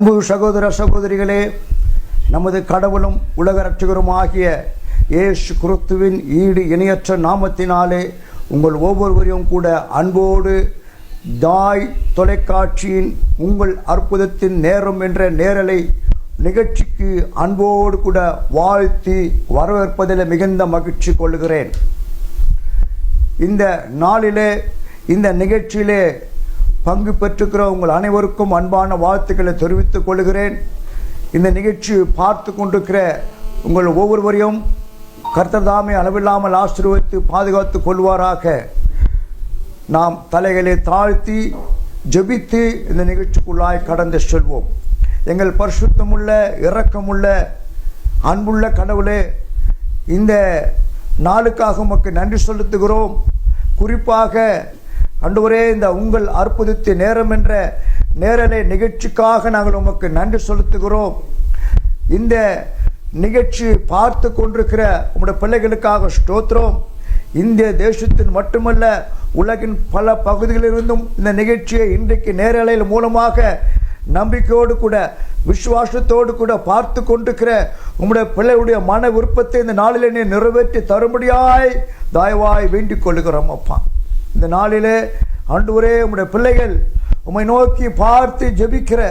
அன்பு சகோதர சகோதரிகளே, நமது கடவுளும் உலக இரட்சகரும் ஆகிய இயேசு கிறிஸ்துவின் ஈடு இணையற்ற நாமத்தினாலே உங்கள் ஒவ்வொருவரையும் கூட அன்போடு தாய் தொலைக்காட்சியின் உங்கள் அற்புதத்தின் நேரம் என்ற நேரலை நிகழ்ச்சிக்கு அன்போடு கூட வாழ்த்தி வரவேற்பதில் மிகுந்த மகிழ்ச்சி கொள்கிறேன். இந்த நாளிலே இந்த நிகழ்ச்சியிலே பங்கு பெற்றுக்கிற உங்கள் அனைவருக்கும் அன்பான வாழ்த்துக்களை தெரிவித்துக் கொள்கிறேன். இந்த நிகழ்ச்சியை பார்த்து கொண்டிருக்கிற உங்கள் ஒவ்வொருவரையும் கர்த்தர் தாமே அளவில்லாமல் ஆசீர்வதித்து பாதுகாத்து கொள்வாராக. நாம் தலைகளை தாழ்த்தி ஜெபித்து இந்த நிகழ்ச்சிக்குள்ளாய் கடந்து செல்வோம். எங்கள் பரிசுத்தமுள்ள இரக்கமுள்ள அன்புள்ள கடவுளே, இந்த நாளுக்காக உமக்கு நன்றி செலுத்துகிறோம். குறிப்பாக ஆண்டவரே, இந்த உங்கள் அற்புதத்தின் நேரம் என்ற நேரலை நிகழ்ச்சிக்காக நாங்கள் உமக்கு நன்றி செலுத்துகிறோம். இந்த நிகழ்ச்சி பார்த்து கொண்டிருக்கிற உங்களுடைய பிள்ளைகளுக்காக ஸ்தோத்திரம். இந்திய தேசத்தின் மட்டுமல்ல, உலகின் பல பகுதிகளிலிருந்தும் இந்த நிகழ்ச்சியை இன்றைக்கு நேரலையில் மூலமாக நம்பிக்கையோடு கூட விசுவாசத்தோடு கூட பார்த்து கொண்டிருக்கிற உங்களுடைய பிள்ளையுடைய மன விருப்பத்தை இந்த நாளில் நீ நிறைவேற்றி தரும்படியாய் தயவாய் வேண்டிக் கொள்கிறோம். அப்பா, இந்த நாளிலே ஆண்டவரே, உம்முடைய பிள்ளைகள் உம்மை நோக்கி பார்த்து ஜெபிக்கிற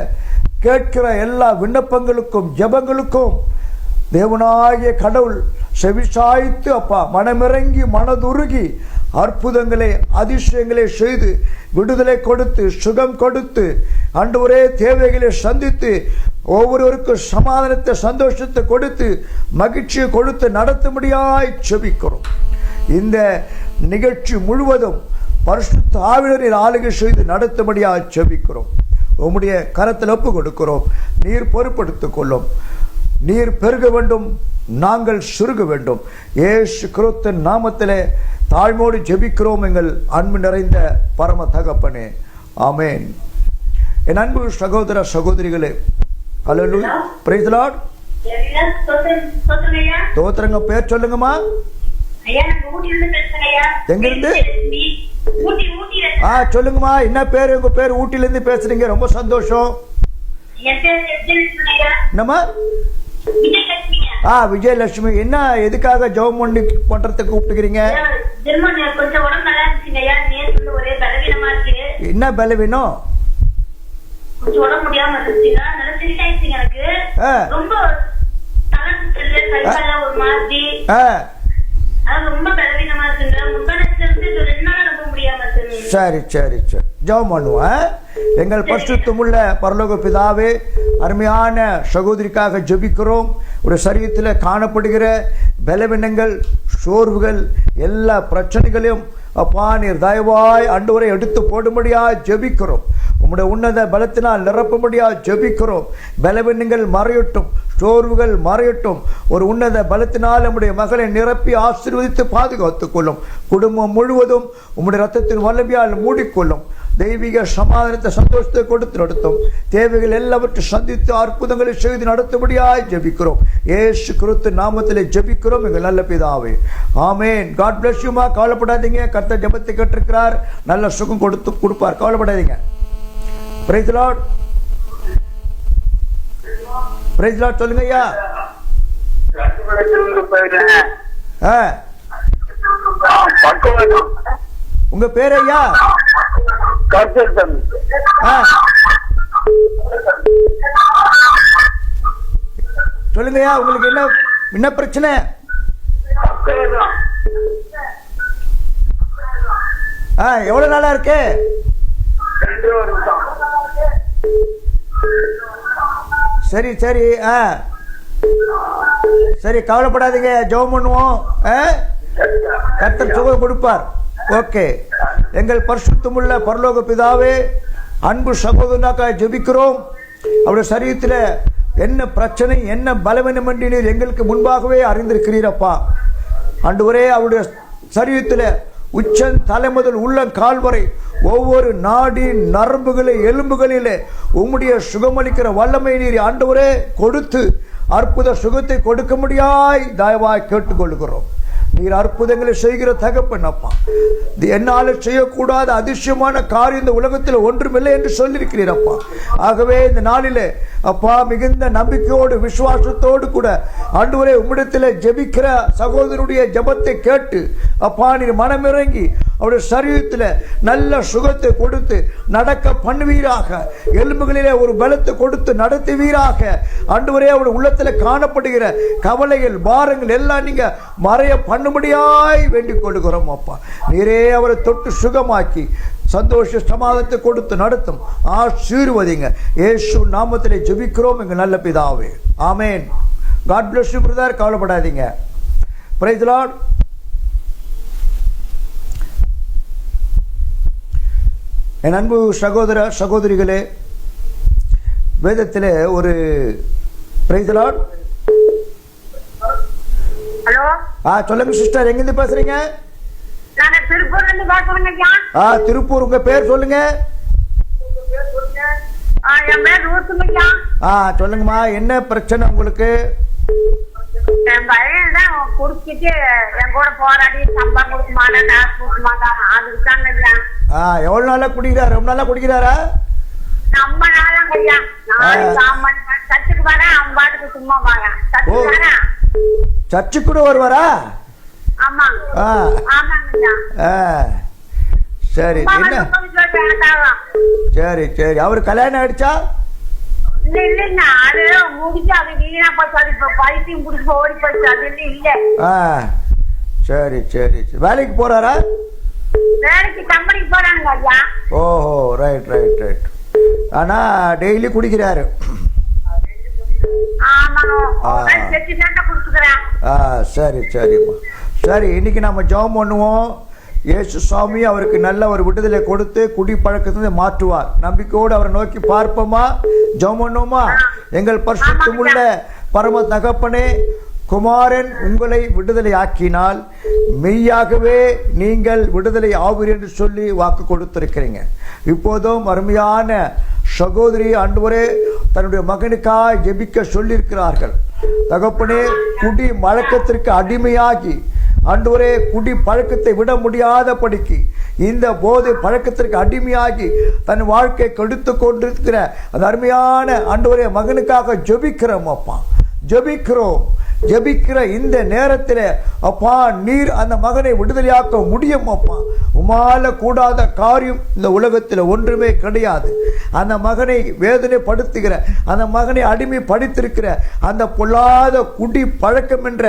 கேட்கிற எல்லா விண்ணப்பங்களுக்கும் ஜெபங்களுக்கும் தேவனாகிய கடவுள் செவிசாய்த்து அப்பா மனமிறங்கி மனதுருகி அற்புதங்களை அதிசயங்களை செய்து விடுதலை கொடுத்து சுகம் கொடுத்து ஆண்டவரே தேவைகளை சந்தித்து ஒவ்வொருவருக்கும் சமாதானத்தை சந்தோஷத்தை கொடுத்து மகிழ்ச்சியை கொடுத்து நடத்தும்படியாய் ஜெபிக்கிறோம். இந்த நிகழ்ச்சி முழுவதும் பரிசுத்த ஆவியானவரின் ஆளுகை செய்து நடத்தும்படியாக ஜெபிக்கிறோம். உம்முடைய கரத்தில் ஒப்பு கொடுக்கிறோம். நீர் பொறுப்படுத்திக் கொள்ளும். நீர் பெருக வேண்டும், நாங்கள் சுருக வேண்டும். இயேசு கிறிஸ்துவின் நாமத்திலே தாழ்மையோடு ஜெபிக்கிறோம் எங்கள் அன்பு நிறைந்த பரம தகப்பனே, ஆமென். என் அன்பு சகோதர சகோதரிகளே, அல்லேலூயா, பிரைஸ் தி லார்ட். தோத்திரங்க பேர் சொல்லுங்கம்மா. எங்கிருந்து? சொல்லுங்கம்மா, என்ன பேரு? உங்க பேர்? ஊட்டில இருந்து பேசுறீங்க, ரொம்ப சந்தோஷம். என்னம்மா? விஜயலட்சுமி. என்ன எதுக்காக ஜெபம் பண்றதுக்கு கூப்பிட்டுக்கிறீங்க? என்ன பலவீனம்? சரி சரி சரி, ஜெபம் பண்ணுவோம். எங்கள் பரிசுத்தமுள்ள பரலோக பிதாவே, அருமையான சகோதரிக்காக ஜெபிக்கிறோம். ஒரு சரீரத்தில் காணப்படுகிற பலவீனங்கள் சோர்வுகள் எல்லா பிரச்சனைகளையும் அப்பா நீர் தயவாய் ஆண்டவரை எடுத்து போடும்படியா ஜெபிக்கிறோம். உம்முடைய உன்னத பலத்தினால் நிரப்பும்படியா ஜெபிக்கிறோம். பலவீனங்கள் மறையட்டும், சோர்வுகள் மறையட்டும். ஒரு உன்னத பலத்தினால் நம்முடைய மகளை நிரப்பி ஆசீர்வதித்து பாதுகாத்துக் கொள்ளும். குடும்பம் முழுவதும் உம்முடைய ரத்தத்தின் வல்லமையால் மூடிக்கொள்ளும். தெய்வீக சமாதானத்தை சந்தோஷத்தை கொடுத்து நடத்தும். தேவைகள் எல்லாவற்றையும் சந்தித்து அற்புதங்களை செய்து நடத்தும்படியாய் ஜெபிக்கிறோம். இயேசு கிறிஸ்து நாமத்திலே ஜெபிக்கிறோம் எங்கள் நல்ல பிதாவே, ஆமென். காட் பிளஸ் யூமா. கவலைப்படாதீங்க, கர்த்தர் ஜெபத்தை கேட்டிருக்கிறார், நல்ல சுகம் கொடுப்பார், கவலைப்படாதீங்க. Praise the lord. Praise the lord சொல்லுங்க ஐயா. உங்க பேர் ஐயா? சொல்லுங்கய்யா, உங்களுக்கு என்ன பிரச்சனை? எவ்வளவு நாளா இருக்கு? சரி சரி சரி, கவலைப்படாதீங்க, ஜெபம் பண்ணுவோம். கர்த்தர் சுகம் கொடுப்பார். ஓகே. எங்கள் பரிசுத்தமுள்ள பரலோக பிதாவே, அன்பு சகோதரனாக ஜெபிக்கிறோம். அவருடைய சரீரத்தில் என்ன பிரச்சனை என்ன பலவீனம் என்று நீர் எங்களுக்கு முன்பாகவே அறிந்திருக்கிறீரப்பா. ஆண்டவரே, அவருடைய சரீரத்தில் உச்சன் தலை முதல் உள்ள கால் வரை ஒவ்வொரு நாடி நரம்புகளை எலும்புகளிலே உம்முடைய சுகமளிக்கிற வல்லமை நீர் ஆண்டவரே கொடுத்து அற்புத சுகத்தை கொடுக்க முடியாய் தயவாய் கேட்டுக்கொள்கிறோம். நீர் அற்புதங்களை செய்கிற தகப்பன் அப்பா. என்னால் செய்யக்கூடாத அதிசயமான காரியம் இந்த உலகத்தில் ஒன்றுமில்லை என்று சொல்லியிருக்கிறீர் அப்பா. ஆகவே இந்த நாளிலே அப்பா மிகுந்த நம்பிக்கையோடு விசுவாசத்தோடு கூட ஆண்டவரே உம்மிடத்தில் ஜெபிக்கிற சகோதரனுடைய ஜெபத்தை கேட்டு அப்பா நீர் மனமிறங்கி அவருடைய சரீரத்தில் நல்ல சுகத்தை கொடுத்து நடக்க பண்ணுவீராக. எலும்புகளிலே ஒரு பலத்தை கொடுத்து நடத்துவீராக. ஆண்டவரே அவருடைய உள்ளத்தில் காணப்படுகிற கவலைகள் பாரங்கள் எல்லாம் நீங்க மறைய பண்ணும்படியாய் வேண்டிக் கொள்கிறோம். அப்பா நீரே அவரை தொட்டு சுகமாக்கி சந்தோஷ சமாதானத்தை கொடுத்து நடத்தும் ஆசீர்வதிங்க. இயேசு நாமத்திலே ஜெபிக்கிறோம் எங்க நல்ல பிதாவே. Amen. God bless you brother. கவலைப்படாதீங்க. Praise the lord. என் அன்பு சகோதர சகோதரிகளே, வேதத்திலே ஒரு பிரைஸ் தி லார்ட். ஹலோ. சொல்லுங்க சிஸ்டர், எங்கிருந்து பேசுறீங்க? நான் திருப்பூர்ல இருந்து பேசுறேங்க. திருப்பூர். உங்க பேர் சொல்லுங்க. என் பேர் ரூத்துங்க. சொல்லுங்கம்மா, என்ன பிரச்சனை உங்களுக்கு? என் பையன் தான் குடிச்சிட்டு என் கூட போராடி சம்பளம் கொடுக்க மாட்டேன், காசு கொடுக்க மாட்டான். அது இருக்காங்க. எவ்வளவு நாளா குடிக்கிறாரு? ரொம்ப நாளா குடிக்கிறாரா? ரொம்ப நாளாங்க ஐயா. சர்ச்சுக்கு வரேன், அவன் பாட்டுக்கு சும்மா வரேன். சர்ச்சுக்கு வரேன். சர்ச்சுக்கு கூட வருவாரா? சரி. என்ன சரி சரி. அவரு கல்யாணம் ஆயிடுச்சா? இல்லைங்க, அது முடிச்சு அது வீணா போச்சு. இப்ப பைத்தியம் புடிச்சு ஓடி போச்சு. அது இல்ல. சரி சரி சரி. வேலைக்கு போறாரா? வேலைக்கு கம்பெனிக்கு போறாங்க ஐயா. ஓஹோ, ரைட் ரைட் ரைட். ஆனா டெய்லி குடிக்கிறாரு. சரி சரிம்மா. சரி, இன்னைக்கு நம்ம ஜெபம் பண்ணுவோம். இயேசு சுவாமி அவருக்கு நல்ல ஒரு விடுதலை கொடுத்து குடி பழக்கத்தை மாற்றுவார். நம்பிக்கையோடு அவரை நோக்கி பார்ப்போமா? ஜெபம் பண்ணுவோமா? எங்கள் பரிசுத்தமுள்ள பரம தகப்பனே, குமாரன் உங்களை விடுதலை ஆக்கினால் மெய்யாகவே நீங்கள் விடுதலை ஆவீர் என்று சொல்லி வாக்கு கொடுத்திருக்கிறீங்க. இப்போதும் அருமையான சகோதரி ஆண்டவரே தன்னுடைய மகனுக்காய் ஜெபிக்க சொல்லியிருக்கிறார்கள். தகப்பனே, குடி பழக்கத்திற்கு அடிமையாகி ஆண்டவரே குடி பழக்கத்தை விட முடியாதபடிக்கு இந்த போதை பழக்கத்திற்கு அடிமையாகி தன் வாழ்க்கை கெடுத்து கொண்டிருக்கிற அந்த அருமையான ஆண்டவரே மகனுக்காக ஜெபிக்கிறோம். அப்பா ஜெபிக்கிறோம். ஜெபிக்கிற இந்த நேரத்தில் அப்பா நீர் அந்த மகனை விடுதலையாக்க முடியும். அப்பா உமால கூடாத காரியம் இந்த உலகத்தில் ஒன்றுமே கிடையாது. அந்த மகனை வேதனைப்படுத்துகிற, அந்த மகனை அடிமைப்படுத்திருக்கிற அந்த பொல்லாத குடி பழக்கம் என்ற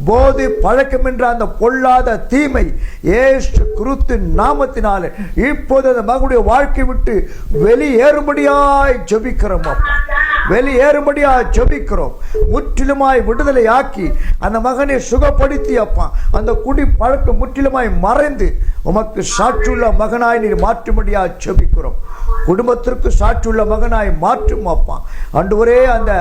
போதை பழக்கம் என்ற அந்த பொல்லாத தீமை இயேசு கிறிஸ்துவின் நாமத்தினாலே இப்போது அந்த மகனுடைய வாழ்க்கை விட்டு வெளியேறும்படியாய் ஜெபிக்கிறோம். அப்பா வெளியேறும்படியாய் ஜெபிக்கிறோம். முற்றிலுமாய் விடுதலை ஆக்கி அந்த மகனை சுகப்படுத்தி அப்பா அந்த குடி பழக்கம் முற்றிலுமாய் மறைந்து உமக்கு சாட்சியுள்ள மகனாய் நீர் மாற்றும்படியாய் ஜெபிக்கிறோம். குடும்பத்திற்கு சாட்சியுள்ள மகனாய் மாற்றும் அப்பா. ஆண்டவரே அந்த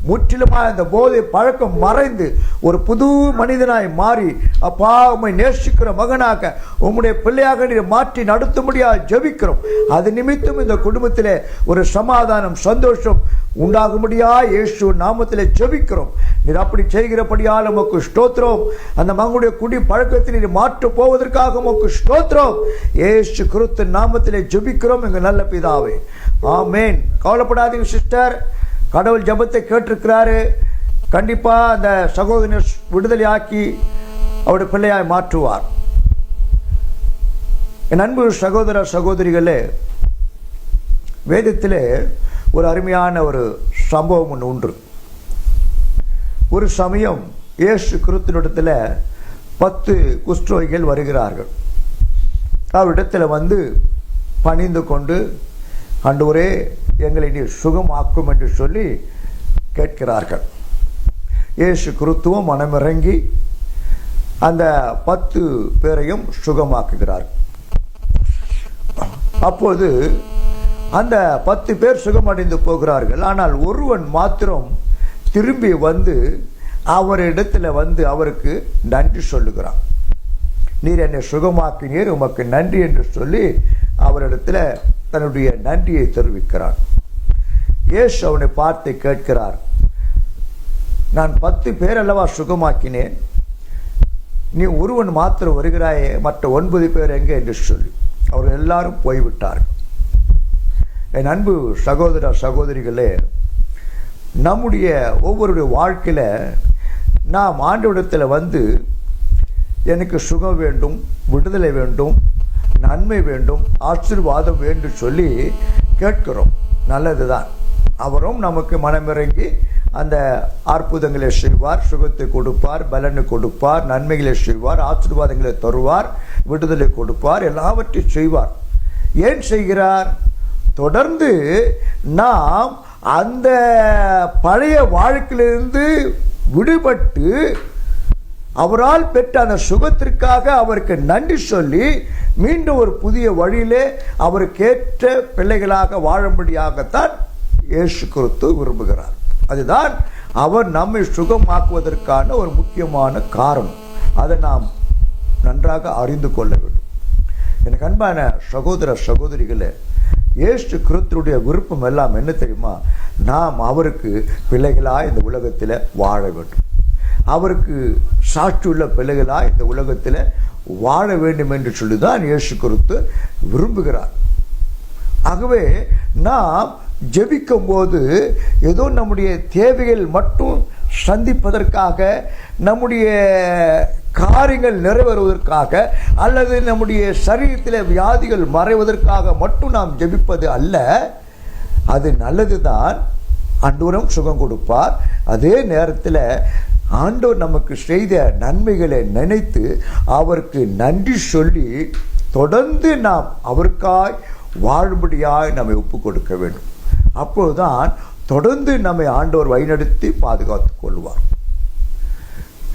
முற்றிலுமாய் அந்த போதை பழக்கம் மறைந்து ஒரு புது மனிதனாய் மாறி அப்பா உம்மை நேசிக்கிற மகனாக உம்முடைய பிள்ளையாக நீர் மாற்றி நடத்தும்படியாக ஜெபிக்கிறோம். அது நிமித்தம் இந்த குடும்பத்திலே ஒரு சமாதானம் சந்தோஷம் உண்டாகும்படியா இயேசு நாமத்திலே ஜெபிக்கிறோம். நீர் அப்படி செய்கிறபடியால் உமக்கு ஸ்தோத்திரம். அந்த மகனுடைய குடி பழக்கத்தை நீர் மாற்ற போவதற்காக உமக்கு ஸ்தோத்திரம். இயேசு கிறிஸ்துவின் நாமத்திலே ஜெபிக்கிறோம் எங்கள் நல்ல பிதாவே. ஆமென். கவலைப்படாதீங்க சிஸ்டர், கடவுள் ஜெபத்தை கேட்டிருக்கிறாரு. கண்டிப்பா அந்த சகோதரனை விடுதலை ஆக்கி அவருடைய பிள்ளையாய் மாற்றுவார். என் அன்பு சகோதர சகோதரிகளே, வேதத்திலே ஒரு அருமையான ஒரு சம்பவம் ஒன்று உண்டு. ஒரு சமயம் இயேசு கிறிஸ்துவினிடத்தில் 10 குஷ்டரோகிகள் வருகிறார்கள். அவரிடத்தில் வந்து பணிந்து கொண்டு ஆண்டவரே எங்களை நீ சுகமாக்கும் என்று சொல்லி கேட்கிறார்கள். இயேசு கிறிஸ்துவும் மனமிறங்கி அந்த 10 பேரையும் சுகமாக்குகிறார். அப்போது அந்த 10 பேர் சுகமடைந்து போகிறார்கள். ஆனால் ஒருவன் மாத்திரம் திரும்பி வந்து அவரிடத்துல வந்து அவருக்கு நன்றி சொல்லுகிறான். நீர் என்னை சுகமாக்கினீர், உமக்கு நன்றி என்று சொல்லி அவரிடத்துல தன்னுடைய நன்றியை தெரிவிக்கிறான். இயேசு அவனை பார்த்து கேட்கிறார், நான் 10 பேர் அல்லவா சுகமாக்கினேன், நீ ஒருவன் மாத்திரம் வருகிறாயே, மற்ற 9 பேர் எங்கே என்று சொல்லி. அவர்கள் எல்லாரும் போய்விட்டார்கள். என் அன்பு சகோதர சகோதரிகளே, நம்முடைய ஒவ்வொருடைய வாழ்க்கையில நாம் ஆண்டவரிடத்தில் வந்து எனக்கு சுகம் வேண்டும், விடுதலை வேண்டும், நன்மை வேண்டும், ஆசீர்வாதம் வேண்டும் சொல்லி கேட்கிறோம். நல்லதுதான். அவரும் நமக்கு மனமிறங்கி அந்த அற்புதங்களை செய்வார், சுகத்தை கொடுப்பார், பலனை கொடுப்பார், நன்மைகளை செய்வார், ஆசீர்வாதங்களை தருவார், விடுதலை கொடுப்பார், எல்லாவற்றையும் செய்வார். ஏன் செய்கிறார்? தொடர்ந்து நாம் அந்த பழைய வாழ்க்கையிலிருந்து விடுபட்டு அவரால் பெற்ற அந்த சுகத்திற்காக அவருக்கு நன்றி சொல்லி மீண்டும் ஒரு புதிய வழியிலே அவருக்கேற்ற பிள்ளைகளாக வாழும்படியாகத்தான் இயேசு கிறிஸ்து விரும்புகிறார். அதுதான் அவர் நம்மை சுகமாக்குவதற்கான ஒரு முக்கியமான காரணம். அதை நாம் நன்றாக அறிந்து கொள்ள வேண்டும். எனக்கு அன்பான சகோதர சகோதரிகளே, இயேசு கிறிஸ்துவுடைய விருப்பம் எல்லாம் என்ன தெரியுமா? நாம் அவருக்கு பிள்ளைகளாய் இந்த உலகத்தில் வாழ வேண்டும். அவருக்கு சாட்சியுள்ள பிள்ளைகளாய் இந்த உலகத்தில் வாழ வேண்டும் என்று சொல்லிதான் இயேசு கிறிஸ்து விரும்புகிறார். ஆகவே நாம் ஜெபிக்கும் போது ஏதோ நம்முடைய தேவைகள் மட்டும் சந்திப்பதற்காக, நம்முடைய காரியங்கள் நிறைவேறுவதற்காக, அல்லது நம்முடைய சரீரத்தில் வியாதிகள் மறைவதற்காக மட்டும் நாம் ஜெபிப்பது அல்ல. அது நல்லதுதான், ஆண்டவரும் சுகம் கொடுப்பார். அதே நேரத்தில் ஆண்டவர் நமக்கு செய்த நன்மைகளை நினைத்து அவருக்கு நன்றி சொல்லி தொடர்ந்து நாம் அவருக்காய் வாழும்படியாய் நம்மை ஒப்பு கொடுக்க வேண்டும். அப்போதுதான் தொடர்ந்து நம்மை ஆண்டவர் வழிநடத்தி பாதுகாத்துக் கொள்வார்.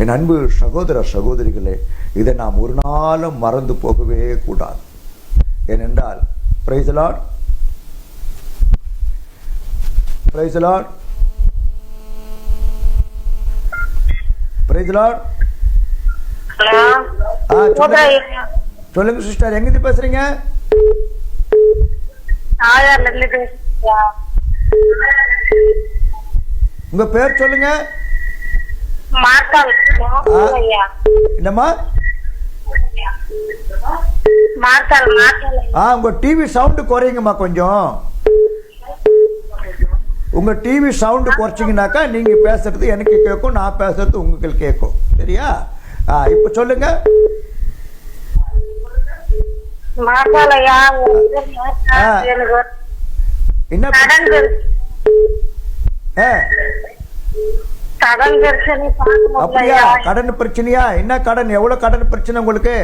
என் அன்பு சகோதர சகோதரிகளே, இதை நாம் ஒரு நாளும் மறந்து போகவே கூடாது. ஏனென்றால் price the lord, praise the lord, praise the lord. சொல்லுங்க சிஸ்டர், எங்கிருந்து பேசுறீங்க? உங்க பேர் சொல்லுங்க. என்னம்மா? உங்க டிவி சவுண்ட் குறையுங்கம்மா கொஞ்சம். உங்க டிவி சவுண்ட் குறைச்சிங்கனாக்கா நீங்க பேசுறது எனக்கு கேட்கும், நான் பேசுறது உங்களுக்கு கேட்கும். சரியா? இப்ப சொல்லுங்க. என்ன அப்படியா? கடன் பிரச்சனையா? என்ன கடன்? எவ்வளவு கடன் பிரச்சனை உங்களுக்கு?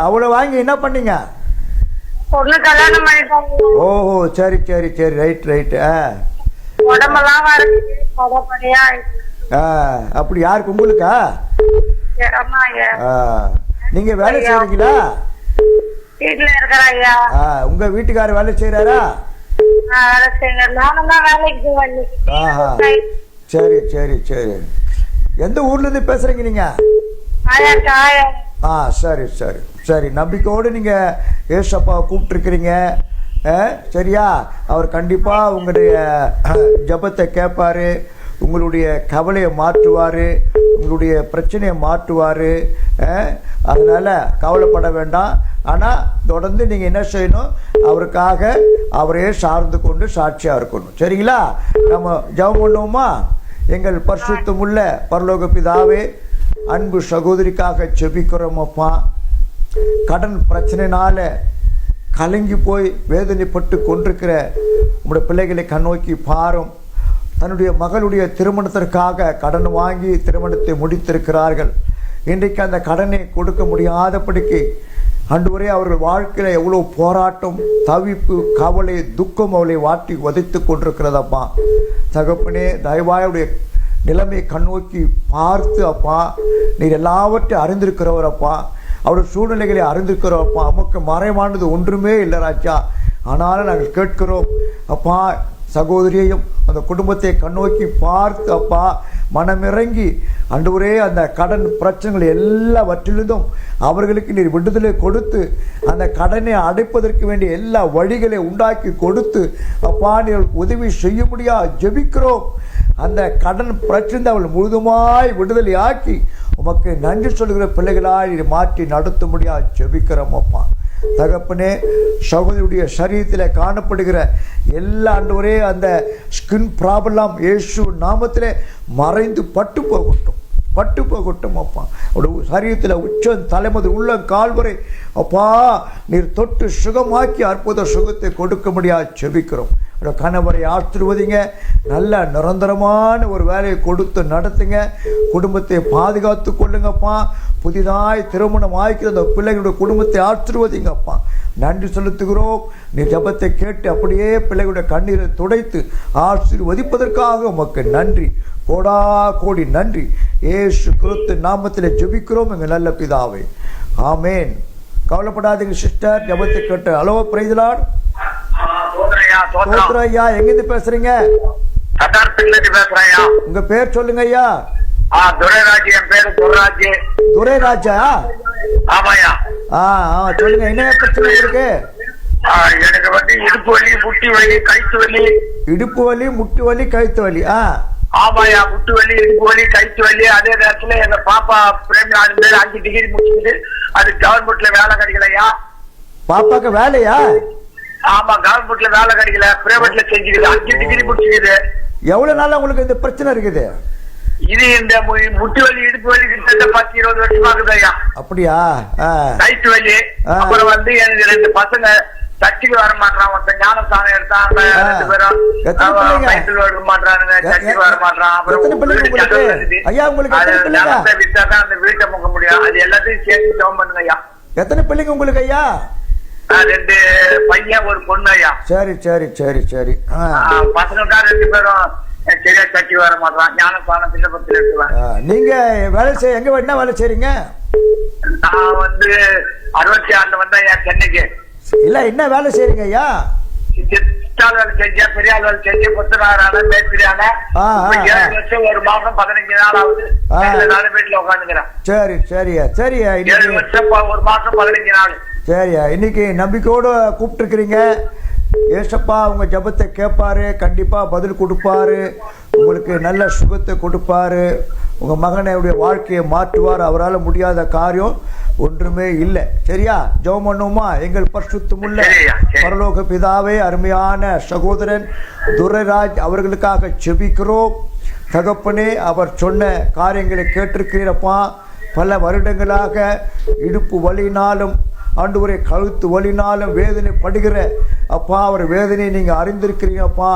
அவ்வளவு வாங்கி என்ன பண்ணீங்க? ஓஹோ, சரி சரி சரி, ரைட் ரைட். அப்படி யாருக்கு? உங்களுக்கா? நீங்க வேலை செய்றீங்களா? உங்க வீட்டுக்காரர் வேலை செய்யறாரா? சரி சரி சரி. எந்த ஊர்ல இருந்து பேசுறீங்க நீங்க? சரி சரி சரி. நம்பிக்கையோடு நீங்க ஏசப்பா கூப்பிட்டு இருக்கிறீங்க. சரியா? அவர் கண்டிப்பா உங்களுடைய ஜபத்தை கேட்பாரு, உங்களுடைய கவலையை மாற்றுவாரு, உங்களுடைய பிரச்சனையை மாற்றுவாரு. அதனால கவலைப்பட வேண்டாம். ஆனால் தொடர்ந்து நீங்கள் என்ன செய்யணும்? அவருக்காக அவரையே சார்ந்து கொண்டு சாட்சியாக இருக்கணும். சரிங்களா? நம்ம ஜெபம் பண்ணுவோமா? எங்கள் பரிசுத்தமுள்ள பரலோக பிதாவே, அன்பு சகோதரிக்காக ஜெபிக்கிறோம் அப்பா. கடன் பிரச்சனைனால கலங்கி போய் வேதனைப்பட்டு கொண்டிருக்கிற உங்களுடைய பிள்ளைகளை கண்ணோக்கி பாரும். தன்னுடைய மகளுடைய திருமணத்திற்காக கடன் வாங்கி திருமணத்தை முடித்திருக்கிறார்கள். இன்றைக்கு அந்த கடனை கொடுக்க முடியாதபடிக்கு ஆண்டவரே அவர்கள் வாழ்க்கையில் எவ்வளோ போராட்டம், தவிப்பு, கவலை, துக்கம் அவளை வாட்டி உதைத்து கொண்டிருக்கிறதப்பா. தகப்பனே, தயவாயுடைய நிலைமையை கண்ணோக்கி பார்த்து அப்பா, நீர் எல்லாவற்றையும் அறிந்திருக்கிறவரப்பா. அவருடைய சூழ்நிலைகளை அறிந்திருக்கிறோம்ப்பா. நமக்கு மறைவானது ஒன்றுமே இல்லை ராஜா. ஆனாலும் நாங்கள் கேட்கிறோம் அப்பா, சகோதரியையும் அந்த குடும்பத்தை கண்ணோக்கி பார்த்து அப்பா, மனமிறங்கி ஆண்டவரே அந்த கடன் பிரச்சனைகள் எல்லாவற்றிலிருந்தும் அவர்களுக்கு நீர் விடுதலை கொடுத்து அந்த கடனை அடைப்பதற்கு வேண்டிய எல்லா வழிகளை உண்டாக்கி கொடுத்து அப்பா நீர் உதவி செய்ய முடியாது ஜெபிக்கிறோம். அந்த கடன் பிரச்சனை அவள் முழுதுமாய் விடுதலை ஆக்கி உமக்கு நன்றி சொல்கிற பிள்ளைகளாய் நீர் மாற்றி நடத்த முடியாது ஜெபிக்கிறோம் அப்பா. தகப்பனே, சகோதரியுடைய சரீரத்தில் காணப்படுகிற எல்லா ஆண்டவரே அந்த ஸ்கின் ப்ராப்ளம் இயேசு நாமத்திலே மறைந்து பட்டு போகட்டும் அப்பா. அவருடைய சரீரத்தில் உச்சம் தலைமுதல் உள்ள கால்வரை அப்பா நீர் தொட்டு சுகமாக்கி அற்புத சுகத்தை கொடுக்க முடியாது செபிக்கிறோம். கணவரை ஆசீர்வதிங்க, நல்ல நிரந்தரமான ஒரு வேலையை கொடுத்து நடத்துங்க, குடும்பத்தை பாதுகாத்து கொள்ளுங்கப்பா. புதிதாய் திருமணம் ஆகிக்கிற அந்த பிள்ளைகளுடைய குடும்பத்தை ஆசீர்வதிங்கப்பா. நன்றி செலுத்துகிறோம். நீ ஜபத்தை கேட்டு அப்படியே பிள்ளைகளுடைய கண்ணீரை துடைத்து ஆசீர்வதிப்பதற்காக உமக்கு நன்றி, கோடா கோடி நன்றி. இயேசு கிறிஸ்து நாமத்தில் ஜெபிக்கிறோம் எங்கள் நல்ல பிதாவே, ஆமேன். கவலைப்படாதீங்க சிஸ்டர், ஜபத்தை கேட்டு. Hello, praise the Lord. ஐயா, எங்கிருந்து பேசுறீங்க? உங்க பேர் சொல்லுங்க ஐயா. துரைராஜ். என் பேரு துரைராஜ். துரைராஜா? ஆமாயா. சொல்லுங்க, என்ன பிரச்சனை இருக்கு? எனக்கு வந்து இடுப்பு வலி, முட்டி வலி, கழுத்து வலி. இடுப்பு வலி, முட்டு வலி, கழுத்து வலி. ஆமாயா, முட்டு வலி, இடுப்பு வலி, கழுத்து வலி. அதே நேரத்துல எங்க பாப்பா பிரேம்நாத் 5 டிகிரி முடிச்சுது. அது கவர்மெண்ட்ல வேலை கிடைக்கலையா? பாப்பாக்கு வேலையா? ஆமா, கவர்மெண்ட்ல வேலை கிடைக்கல, பிரைவேட்ல செஞ்சுக்குது. 5 டிகிரி முடிச்சுக்குது. எவ்வளவு நாளா உங்களுக்கு இந்த பிரச்சனை இருக்குது? இது இந்த முட்டு வலி, இடுப்பு வலி கிட்ட 10-20 வருஷமா இருக்குதுயா. அப்படியா? கழுத்து வலி. அப்புறம் வந்து எனக்கு 2 பசங்க சர்ச்சுக்கு வர மாட்டான். ஒருத்தன் ஞானஸ்தானம் எடுத்தாங்க, 2 பேரும் சைக்கிள் வர மாட்டானுங்க, சர்ச்சுக்கு வர மாட்டான். அப்புறம் வித்தாதான் அந்த வீட்டை முக முடியும். அது எல்லாத்தையும் சேர்த்து ஜெபம் பண்ணுங்க ஐயா. எத்தனை பிள்ளைங்க உங்களுக்கு ஐயா? 2 பையன், 1 பொண்ணு ஐயா. சரி சரி சரி சரி. பசங்க 2 பேரும் சரியா சர்ச்சுக்கு வர மாட்டான். ஞானஸ்தானம் திட்டப்பத்தில் எடுத்துவேன். நீங்க வேலை செய்ய எங்க என்ன வேலை செய்றீங்க? நான் வந்து 66 வந்தேன் ஐயா சென்னைக்கு. இல்ல, என்ன வேலை செய்றீங்க ஐயா? வேலை செஞ்சேன், பெரிய ஆள் வேலை செஞ்சேன், கொத்தனாரான மேஸ்திரியான. 7 வருஷம் 1 மாசம் 15 நாள் ஆகுது. 4 வீட்டுல உட்காந்துக்கிறேன். சரி சரியா சரியா. 7 வருஷம் 1 மாசம் 15 நாள். சரியா, இன்னைக்கு நம்பிக்கையோடு கூப்பிட்டு இருக்கிறீங்க. ஏசப்பா உங்க ஜபத்தை கேட்பாரு, கண்டிப்பா பதில் கொடுப்பாரு, உங்களுக்கு நல்ல சுகத்தை கொடுப்பாரு, உங்க மகனுடைய வாழ்க்கையை மாற்றுவார். அவரால் முடியாத காரியம் ஒன்றுமே இல்லை. சரியா? ஜெபம் பண்ணுவோமா? எங்கள் பரிசுத்தமுள்ள பரலோக பிதாவே, அருமையான சகோதரன் துரைராஜ் அவர்களுக்காக ஜெபிக்கிறோம். தகப்பனே, அவர் சொன்ன காரியங்களை கேட்டிருக்கிறப்பா. பல வருடங்களாக இடுப்பு வலினாலும் ஆண்டவரே கழுத்து வலினாலும் வேதனை படுகிற அப்பா, அவர் வேதனையை நீங்க அறிந்திருக்கிறீங்கப்பா.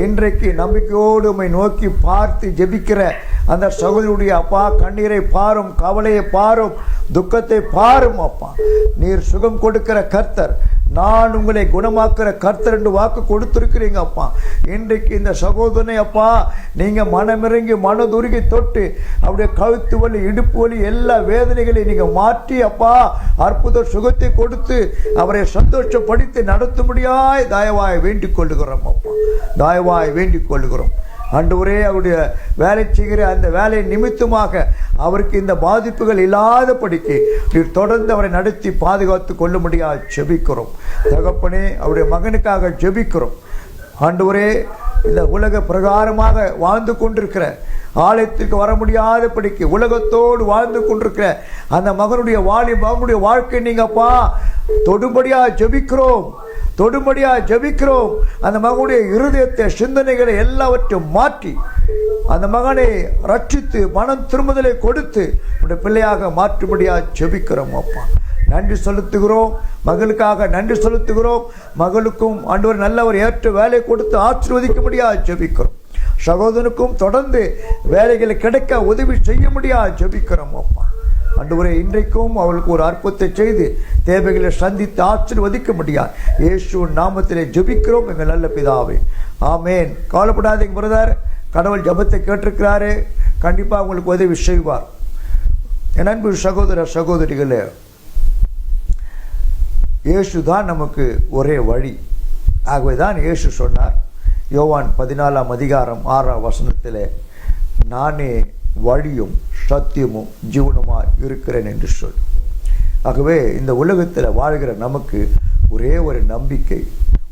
இன்றைக்கு நம்பிக்கையோடு உம்மை நோக்கி பார்த்து ஜெபிக்கிற அந்த சகோதரியுடைய அப்பா கண்ணீரை பாரும், கவலையை பாரும், துக்கத்தை பாரும் அப்பா. நீர் சுகம் கொடுக்கிற கர்த்தர், நான் உங்களை குணமாக்குற கர்த்தர் என்று வாக்கு கொடுத்திருக்கிறீங்க அப்பா. இன்றைக்கு இந்த சகோதரனை அப்பா நீங்க மனமிறங்கி மனதுருகி தொட்டு அவருடைய கழுத்து வலி, இடுப்பு வலி, எல்லா வேதனைகளையும் நீங்க மாற்றி அப்பா அற்புத சுகத்தை கொடுத்து அவரை சந்தோஷப்படுத்தி நடத்தும்படியாய் தயவாய் வேண்டிக் கொள்ளுகிறோம் அப்பா. தயவாய் வேண்டிக் கொள்ளுகிறோம் ஆண்டவரே. அவருடைய வேலை செய்கிற அந்த வேலை நிமித்தமாக அவருக்கு இந்த பாதிப்புகள் இல்லாதபடிக்கு நீர் தொடர்ந்து அவரை நடத்தி பாதுகாத்து கொள்ள முடியாது ஜெபிக்கிறோம். தகப்பனே, அவருடைய மகனுக்காக ஜெபிக்கிறோம் ஆண்டவரே. இந்த உலக பிரகாரமாக வாழ்ந்து கொண்டிருக்கிற, ஆலயத்திற்கு வர முடியாதபடிக்கு உலகத்தோடு வாழ்ந்து கொண்டிருக்கிற அந்த மகனுடைய மகனுடைய வாழ்க்கை நீங்கப்பா தொடும்படியா ஜெபிக்கிறோம், தொடும்படியா ஜெபிக்கிறோம். அந்த மகனுடைய இருதயத்தை, சிந்தனைகளை எல்லாவற்றையும் மாற்றி அந்த மகனை ரட்சித்து மனம் திரும்புதலை கொடுத்து உடைய பிள்ளையாக மாற்றும்படியா ஜெபிக்கிறோம் அப்பா. நன்றி செலுத்துகிறோம், மகளுக்காக நன்றி செலுத்துகிறோம். மகளுக்கும் ஆண்டவர் நல்ல ஒரு ஏற்ற வேலை கொடுத்து ஆசீர்வதிக்கும்படியா ஜெபிக்கிறோம். சகோதரனுக்கும் தொடர்ந்து வேலைகளை கிடைக்க உதவி செய்ய முடியாது ஜெபிக்கிறோம் அப்பா. ஆண்டவரே, இன்றைக்கும் அவளுக்கு ஒரு அற்புதத்தை செய்து தேவைகளை சந்தித்து ஆசீர்வதிக்க முடியாது இயேசு நாமத்திலே ஜெபிக்கிறோம் எங்கள் நல்ல பிதாவே, ஆமேன். கவலைப்படாதீங்க பிரதர், கடவுள் ஜபத்தை கேட்டிருக்கிறாரு, கண்டிப்பா உங்களுக்கு உதவி செய்வார். என் அன்பு சகோதர சகோதரிகளே, இயேசு தான் நமக்கு ஒரே வழி. ஆகவே தான் இயேசு சொன்னார் யோவான் 14ஆம் அதிகாரம் 6ஆம் வசனத்திலே, நானே வழியும் சத்தியமும் ஜீவனுமாய் இருக்கிறேன் என்று சொல். ஆகவே இந்த உலகத்தில் வாழ்கிற நமக்கு ஒரே ஒரு நம்பிக்கை,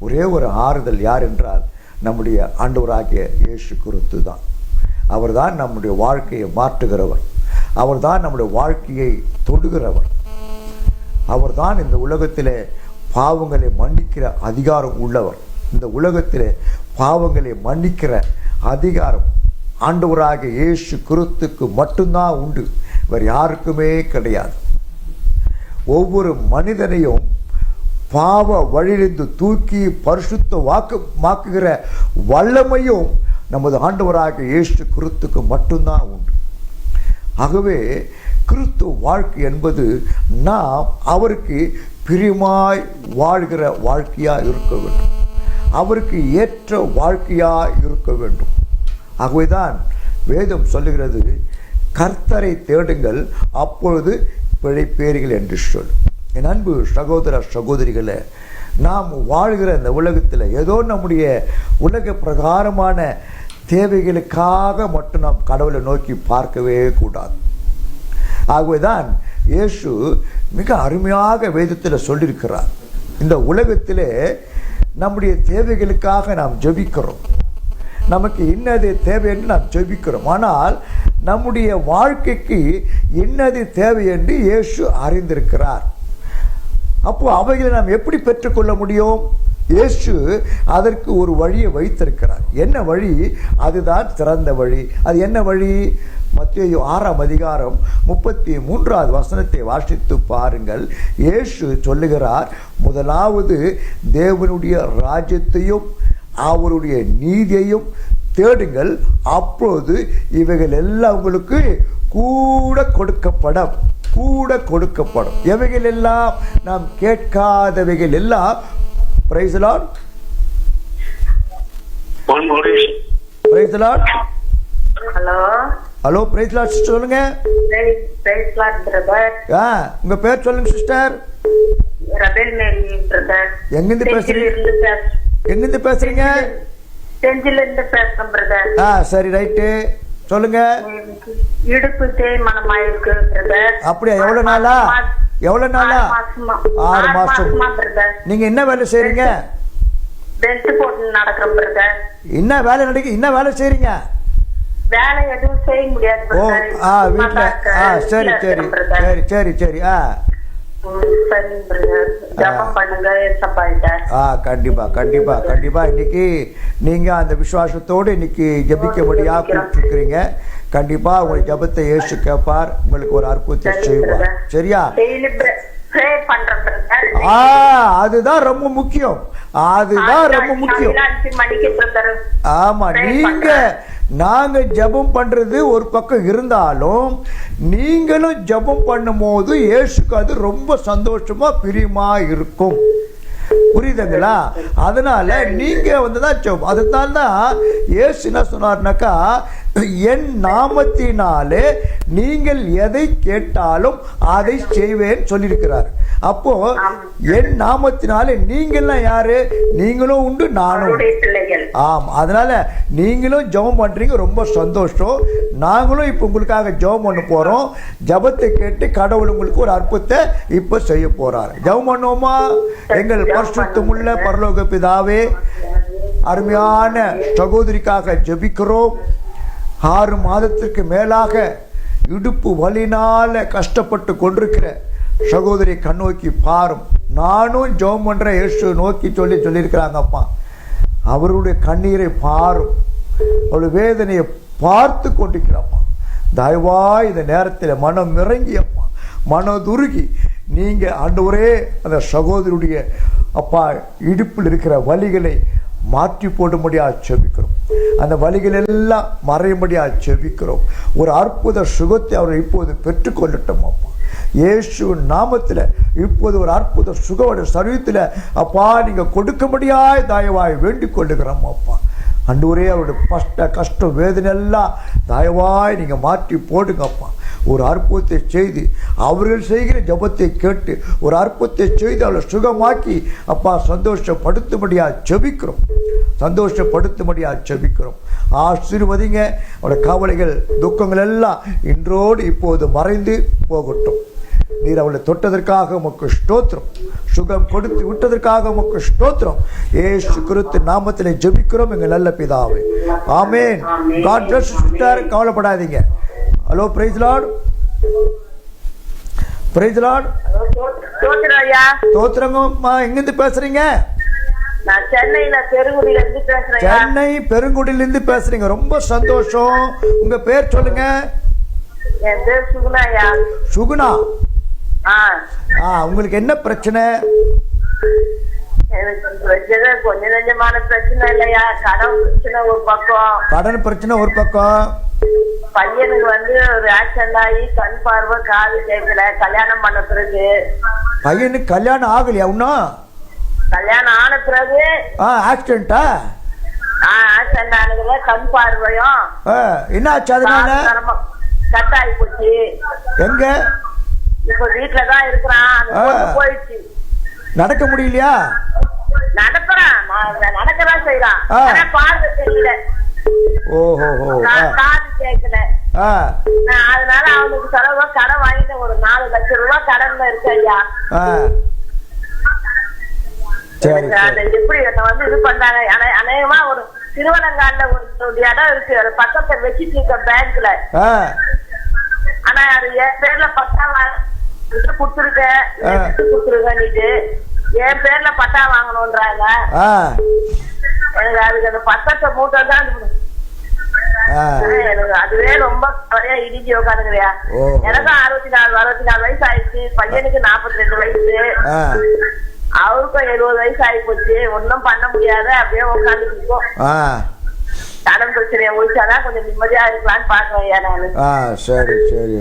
ஒரே ஒரு ஆறுதல் யார் என்றால் நம்முடைய ஆண்டவராகிய இயேசு கிறிஸ்து தான். அவர்தான் நம்முடைய வாழ்க்கையை மாற்றுகிறவர், அவர்தான் நம்முடைய வாழ்க்கையை தொடுகிறவர். அவர்தான் இந்த உலகத்திலே பாவங்களை மன்னிக்கிற அதிகாரம் உள்ளவர். இந்த உலகத்திலே பாவங்களை மன்னிக்கிற அதிகாரம் ஆண்டவராகிய இயேசு கிறிஸ்துவுக்கு மட்டும்தான் உண்டு, வேறு யாருக்குமே கிடையாது. ஒவ்வொரு மனிதனையும் பாவ வழியிலிருந்து தூக்கி பரிசுத்த வாக்குகிற வல்லமையும் நமது ஆண்டவராகிய இயேசு கிறிஸ்துவுக்கு மட்டும்தான் உண்டு. ஆகவே கிறிஸ்துவ வாழ்க்கை என்பது நாம் அவருக்கு பிரியமாய் வாழ்கிற வாழ்க்கையாக இருக்க வேண்டும், அவருக்கு ஏற்ற வாழ்க்கையாக இருக்க வேண்டும். ஆகவேதான் வேதம் சொல்லுகிறது, கர்த்தரை தேடுங்கள் அப்பொழுது பிழைப்பேர்கள் என்று சொல். என் அன்பு சகோதர சகோதரிகளை, நாம் வாழ்கிற இந்த உலகத்தில் ஏதோ நம்முடைய உலக பிரகாரமான தேவைகளுக்காக மட்டும் நாம் கடவுளை நோக்கி பார்க்கவே கூடாது. ஆகவேதான் இயேசு மிக அருமையாக வேதத்தில் சொல்லியிருக்கிறார், இந்த உலகத்திலே நம்முடைய தேவைகளுக்காக நாம் ஜெபிக்கிறோம், நமக்கு இன்னது தேவை என்று நாம் ஜெபிக்கிறோம். ஆனால் நம்முடைய வாழ்க்கைக்கு இன்னது தேவை என்று இயேசு அறிந்திருக்கிறார். அப்போ அவைகளை நாம் எப்படி பெற்றுக்கொள்ள முடியும்? இயேசு அதற்கு ஒரு வழியை வைத்திருக்கிறார். என்ன வழி? அதுதான் சிறந்த வழி. அது என்ன வழி? மத்தேயு 6ஆம் அதிகாரம் 33வது வசனத்தை வாசித்து பாருங்கள். இயேசு சொல்லுகிறார், முதலாவது தேவனுடைய ராஜ்யத்தையும் அவருடைய நீதியையும் தேடுங்கள், அப்பொழுது இவைகள் எல்லாம் உங்களுக்கு கூட கொடுக்கப்படும். எவைகள் எல்லாம்? நாம் கேட்காதவைகள் எல்லாம். Praise the lord. Praise the lord. Hello praise the lord sister, சொல்லுங்க. Praise the lord brother. உங்க பேர் சொல்லுங்க சிஸ்டர். ரபேல் மேரி பிரதர். எங்கிருந்து பேசுறீங்க? எங்கிருந்து பேசுறீங்க? செஞ்சில இருந்து பேசுறேன் பிரதர். சரி, ரைட்டு, சொல்லுங்க. இடுப்பு தேய்மானமா இருக்கு பிரதர். அப்படியா? எவ்வளவு நாளா? 6 மாசம். நீங்க என்ன வேலை செய்றீங்க? பெல்ட் போட்டு நடக்கிறேன் பிரதர். என்ன வேலை செய்றீங்க? வேலை எதுவும் செய்ய முடியாது பிரதர். வீட்ல. சரி சரி சரி சரி சரி. சரி பிரதர், ஜெபம் பண்ணுங்க ஏசப்பாட்ட. கண்டிப்பா கண்டிப்பா கண்டிப்பா. இன்னைக்கு நீங்க அந்த விசுவாசத்தோடு இன்னைக்கு ஜெபிக்கும்படியா கூப்பிட்டுருக்கீங்க. கண்டிப்பா உங்க ஜெபத்தை இயேசு கேட்பார், உங்களுக்கு ஒரு அற்புதத்தை செய்வார். சரியா? அதுதான் ரொம்ப முக்கியம். ஆமா, நாங்க ஜெபம் பண்றது ஒரு பக்கம் இருந்தாலும் நீங்களும் ஜெபம் பண்ணும் போது இயேசுக்கு அது ரொம்ப சந்தோஷமா பிரியமா இருக்கும். புரியுதுங்களா? அதனால நீங்க வந்துதான் ஜெபம். அதனால தான் இயேசு என்ன சொன்னார்னாக்கா, என் நாமத்தினாலே நீங்கள் எதை கேட்டாலும் அதை செய்வேன் சொல்லியிருக்கிறார். அப்போ என் நாமத்தினாலே நீங்கள்லாம் யாரு? நீங்களும் உண்டு, நானும். ஆமா, அதனால நீங்களும் ஜெபம் பண்றீங்க, ரொம்ப சந்தோஷம். நாங்களும் இப்ப உங்களுக்காக ஜெபம் பண்ண போறோம். ஜெபத்தை கேட்டு கடவுள் உங்களுக்கு ஒரு அற்புதத்தை இப்ப செய்ய போறாரு. ஜெபம் பண்ணுவோமா? எங்கள் பரிசுத்தமுள்ள பரலோக பிதாவே, அருமையான சகோதரிக்காக ஜெபிக்கிறோம். 6 மாதத்திற்கு மேலாக இடுப்பு வலினால கஷ்டப்பட்டு கொண்டிருக்கிற சகோதரி கண்ணோக்கி பாரும். நானும் ஜெபம் பண்ற இயேசு நோக்கி சொல்லியிருக்கிறாங்கப்பா. அவருடைய கண்ணீரை பாரும், அவருடைய வேதனையை பார்த்து கொண்டிருக்கிறப்பா. தயவாய் இந்த நேரத்தில் மனம் இறங்கியப்பா, மனதுருகி நீங்க ஆண்டவரே அந்த சகோதரியுடைய அப்பா இடுப்பில் இருக்கிற வலிகளை மாற்றி போடும்படியாக செபிக்கிறோம். அந்த வலிகள் எல்லாம் மறையும்படியாக செபிக்கிறோம். ஒரு அற்புத சுகத்தை அவர் இப்போது பெற்றுக்கொள்ளட்டும் அப்பா. இயேசு நாமத்தில் இப்போது ஒரு அற்புத சுகோட சரீரத்தில் அப்பா நீங்க கொடுக்கும்படியாய் தயவாய் வேண்டிக் கொள்ளுகிறோம் அப்பா. அன்றுவரே அவருடைய கஷ்டம் வேதனை எல்லாம் தயவாய் நீங்க மாற்றி போடுங்கப்பா. ஒரு அற்புதத்தை செய்து அவர்கள் செய்கிற ஜபத்தை கேட்டு ஒரு அற்புதத்தை செய்து அவளை சுகமாக்கி அப்பா சந்தோஷப்படுத்தும்படியா ஜெபிக்கிறோம். ஆசீர்வதிங்க. அவருடைய கவலைகள் துக்கங்கள் எல்லாம் இன்றோடு இப்போது மறைந்து போகட்டும். நீர் அவளை தொட்டதற்காக உமக்கு ஸ்தோத்திரம், சுகம் கொடுத்து விட்டதற்காக உமக்கு ஸ்தோத்திரம். இயேசு கிறிஸ்து நாமத்திலே ஜெபிக்கிறோம் எங்கள் நல்ல பிதாவே, amen. God bless you sister, கவலைப்படாதீங்க. Hello, praise the lord. Praise the Lord. தோத்திரம் ஐயா. தோத்திரங்கம்மா, எங்கிருந்து பேசுறீங்க? நான் சென்னையில பெருங்குடியில இருந்து பேசுறேன். சென்னை பெருங்குடியில இருந்து பேசுறீங்க, ரொம்ப சந்தோஷம். உங்க பேர் சொல்லுங்க. என் பேர் சுகுணா ஐயா. சுகுணா. உங்களுக்கு என்ன பிரச்சனை? எனக்கு பிரச்சனை கொஞ்சம் நெஞ்சமான பிரச்சனை இல்லையா. கடன் பிரச்சனை ஒரு பக்கம். கடன் பிரச்சனை ஒரு பக்கம். பையனுக்கு ஒரு ஆக்சிடென்ட் ஆகி கண் பார்வை காது கேட்கல. கல்யாணம் பண்ண பிறகு. பையனுக்கு கல்யாணம் ஆகலையா இன்னும்? கல்யாணம் ஆன பிறகு ஆக்சிடென்டா? ஆக்சிடென்ட் ஆனதுல கண் பார்வையும் என்ன ஆச்சு? அதனால கட் ஆகி போச்சு. எங்க? இப்ப வீட்டுலதான் இருக்கிறான். போயிடுச்சு. நடக்க முடியலையா? நடக்கிறான், நடக்கதான் செய்யறான். பார்வை தெரியல. ஓஹோ. காது கேட்கல. அதனால அவனுக்கு செலவா கடன் வாங்கிட்ட. ஒரு 4 லட்சம் ரூபாய் கடன்ல இருக்கு ஐயா. எப்படி என்ன இது பண்றாங்க? அநேகமா ஒரு திருவலங்காடுல ஒரு இடம் இருக்கு. அது பக்கத்தை வச்சுட்டு இருக்க பேங்க்ல. ஆனா அது என் பேர்ல பட்டா குடுத்துருக்கேன்னுட்டு என் பேர்ல பட்டா வாங்கணும்ன்றாங்க. எனக்கு அதுக்கு அந்த பத்தத்தை மூட்டை தான் எனக்கு அதுவே ரொம்ப இடிஞ்சு உட்காந்துங்கயா. எனக்கும் 64 வயசு ஆயிடுச்சு. பையனுக்கு 42 வயசு. அவருக்கும் 70 வயசு ஆகி போச்சு. ஒன்னும் பண்ண முடியாத அப்படியே உட்காந்துட்டு இருக்கோம். கடன் பிரச்சனையை முடிச்சாதான் கொஞ்சம் நிம்மதியா இருக்கலாம்னு பாக்குறேன் நானு. சரி சரி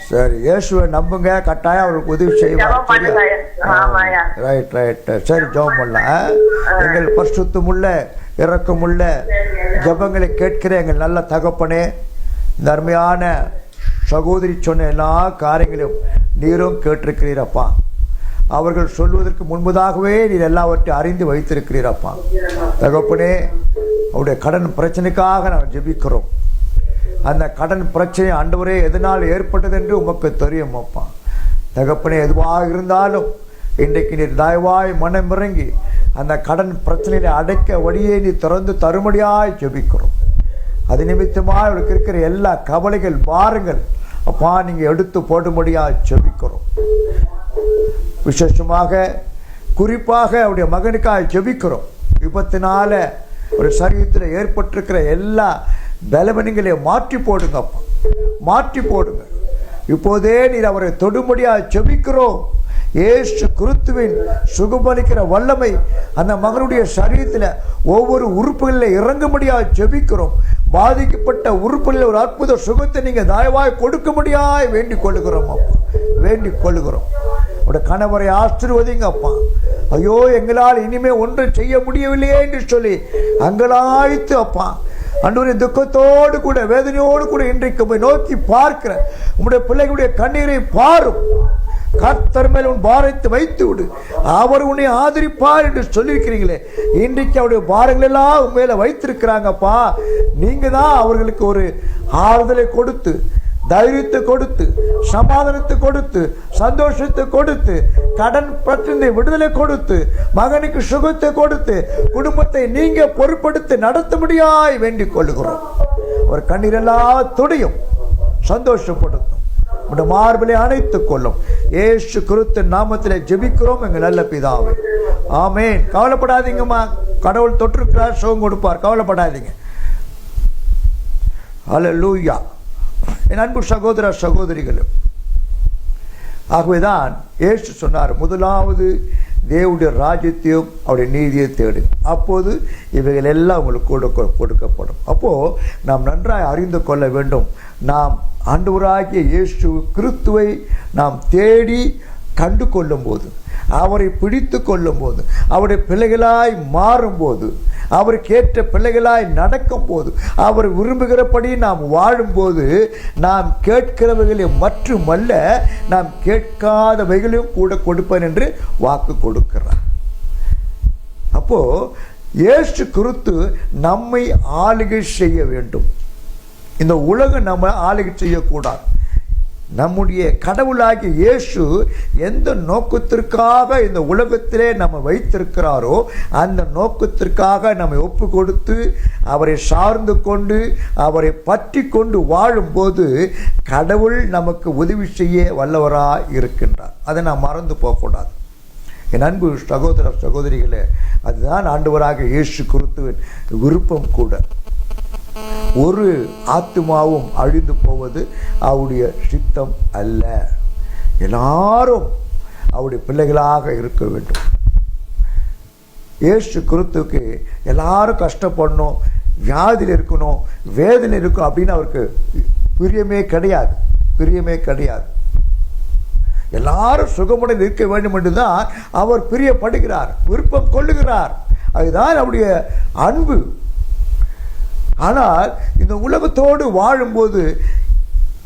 சரி. இயேசுவை நம்புங்க, கட்டாயம் அவருக்கு உதவி செய்வார். Right right. சரி, ஜெபம் பண்ணலாம். எங்கள் பரிசுத்தமுள்ள இரக்கமுள்ள ஜெபங்களை கேட்கிற எங்கள் நல்ல தகப்பனே, இந்த அருமையான சகோதரி சொன்ன எல்லா காரியங்களையும் நீரும் கேட்டிருக்கிறீரப்பா. அவர்கள் சொல்வதற்கு முன்பதாகவே நீர் எல்லாவற்றையும் அறிந்து வைத்திருக்கிறீரப்பா. தகப்பனே, அவருடைய கடன் பிரச்சனைக்காக நாங்கள் ஜெபிக்கிறோம். அந்த கடன் பிரச்சனை ஆண்டவரே எதனால் ஏற்பட்டது என்று உமக்கு தெரியும் அப்பா. தகப்பனே, எதுவாக இருந்தாலும் இன்றைக்கு நீர் தயவாய் மனம் இறங்கி அந்த கடன் பிரச்சனையை அடைக்க வழியை நீ திறந்து தருமடியாய் ஜெபிக்கிறோம். அது நிமித்தமாக அவளுக்கு இருக்கிற எல்லா கவலைகள் பாருங்கள் அப்பா நீங்க எடுத்து போடும்படியாய் ஜெபிக்கிறோம். விசேஷமாக குறிப்பாக அவருடைய மகனுக்காக ஜெபிக்கிறோம். விபத்தினால ஒரு சரீரத்தில் ஏற்பட்டிருக்கிற எல்லா பலவீனங்களையும் மாற்றி போடுங்க அப்பா, மாற்றி போடுங்க. இப்போதே நீர் அவரை தொடும்படியாக ஜெபிக்கிறோம். இயேசு கிறிஸ்துவின் சுகமளிக்கிற வல்லமை அந்த மகனுடைய சரீரத்தில் ஒவ்வொரு உறுப்புகளில் இறங்கும்படியாக ஜெபிக்கிறோம். பாதிக்கப்பட்ட உறுப்புகளில் ஒரு அற்புத சுகத்தை நீங்க தயவாய் கொடுக்கும்படியாய் வேண்டிக் கொள்ளுகிறோம் அப்பா, வேண்டிக் கொள்ளுகிறோம். உடைய கணவரை ஆசீர்வதிங்க அப்பா. ஐயோ, எங்களால் இனிமே ஒன்றும் செய்ய முடியவில்லையே என்று சொல்லி அங்கலாய்த்து அப்பா அன்றுவரே துக்கத்தோடு கூட வேதனையோடு கூட இன்றைக்கு நோக்கி பார்க்கிற உங்களுடைய பிள்ளைகளுடைய கண்ணீரை பாரும். கர்த்தர் மேல் உன் பாரத்தை வைத்து விடு, அவர் உன்னை ஆதரிப்பார் என்று சொல்லியிருக்கிறீங்களே. இன்றைக்கு அவருடைய பாரங்கள் எல்லாம் உன் மேல வைத்திருக்கிறாங்கப்பா. நீங்க தான் அவர்களுக்கு ஒரு ஆறுதலை கொடுத்து, தைரியத்தை கொடுத்து, சமாதானத்தை கொடுத்து, சந்தோஷத்தை கொடுத்து, கடன் பிரச்சனை விடுதலை கொடுத்து, மகனுக்கு சுகத்தை கொடுத்து, குடும்பத்தை நீங்க பொறுப்படுத்தி நடத்தும்படியாய் வேண்டிக் கொள்ளுகிறோம். ஒரு கண்ணீரெல்லாம் துடையும், சந்தோஷப்படுத்தும், உடைய மார்பிலை அணைத்துக் கொள்ளும். இயேசு கிறிஸ்து நாமத்திலே ஜெபிக்கிறோம் எங்கள் நல்ல பிதாவே, ஆமென். கவலைப்படாதீங்கம்மா, கடவுள் தொற்றுக்கிறார், சுகம் கொடுப்பார், கவலைப்படாதீங்க. ஹல்லேலூயா. என் அன்பு சகோதர சகோதரிகளும், ஆகவேதான் இயேசு சொன்னார், முதலாவது தேவனுடைய ராஜ்யத்தையும் அவருடைய நீதியை தேடு, அப்போது இவைகள் எல்லாம் உங்களுக்கு கொடுக்கப்படும். அப்போ நாம் நன்றாய் அறிந்து கொள்ள வேண்டும். நாம் ஆண்டவராகிய இயேசு கிறிஸ்துவை நாம் தேடி கண்டு கொள்ளும் போது, அவரை பிடித்து கொள்ளும் போது, அவருடைய பிள்ளைகளாய் மாறும்போது, அவருக்கு ஏற்ற பிள்ளைகளாய் நடக்கும் போது, அவர் விரும்புகிறபடி நாம் வாழும்போது, நாம் கேட்கிறவைகளை மட்டுமல்ல, நாம் கேட்காதவைகளையும் கூட கொடுப்பேன் என்று வாக்கு கொடுக்கிறார். அப்போ இயேசு கிறிஸ்து நம்மை ஆளுகை செய்ய வேண்டும். இந்த உலகம் நம்ம ஆளுகை செய்யக்கூடாது. நம்முடைய கடவுளாகிய இயேசு எந்த நோக்கத்திற்காக இந்த உலகத்திலே நம்ம வைத்திருக்கிறாரோ அந்த நோக்கத்திற்காக நம்மை ஒப்பு கொடுத்து அவரை சார்ந்து கொண்டு அவரை பற்றி கொண்டு வாழும்போது கடவுள் நமக்கு உதவி செய்ய வல்லவராய் இருக்கின்றார். அதை நாம் மறந்து போகக்கூடாது. என் அன்பு சகோதர சகோதரிகளே, அதுதான் ஆண்டவராக இயேசு கிறிஸ்துவின் விருப்பம் கூட. ஒரு ஆத்துமாவும் அழிந்து போவது அவருடைய சித்தம் அல்ல. எல்லாரும் அவருடைய பிள்ளைகளாக இருக்க வேண்டும். இயேசு கிறிஸ்துவுக்கு எல்லாரும் கஷ்டப்படணும், வியாதியில் இருக்கணும், வேதனை இருக்கும் அப்படின்னு அவருக்கு பிரியமே கிடையாது, பிரியமே கிடையாது. எல்லாரும் சுகமுடன் இருக்க வேண்டும் என்றுதான் அவர் பிரியப்படுகிறார், விருப்பம் கொள்ளுகிறார். அதுதான் அவருடைய அன்பு. ஆனால் இந்த உலகத்தோடு வாழும்போது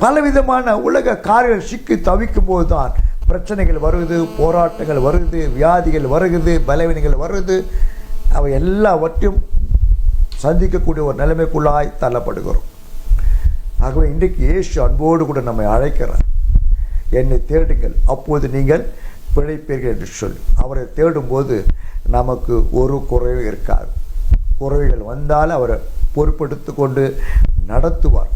பலவிதமான உலக காரியங்கள் சிக்கி தவிக்கும் போது தான் பிரச்சனைகள் வருது, போராட்டங்கள் வருது, வியாதிகள் வருது, பலவீனங்கள் வருது. அவை எல்லாவற்றையும் சந்திக்கக்கூடிய ஒரு நிலைமைக்குள்ளாய் தள்ளப்படுகிறோம். ஆகவே இன்றைக்கு இயேசு அன்போடு கூட நம்மை அழைக்கிறார். என்னை தேடுங்கள், அப்போது நீங்கள் பிழைப்பீர்கள் என்று சொல்லி அவரை தேடும்போது நமக்கு ஒரு குறைவு இருக்காது. குறைகள் வந்தால் அவரை பொறுப்படுத்தி கொண்டு நடத்துவார்.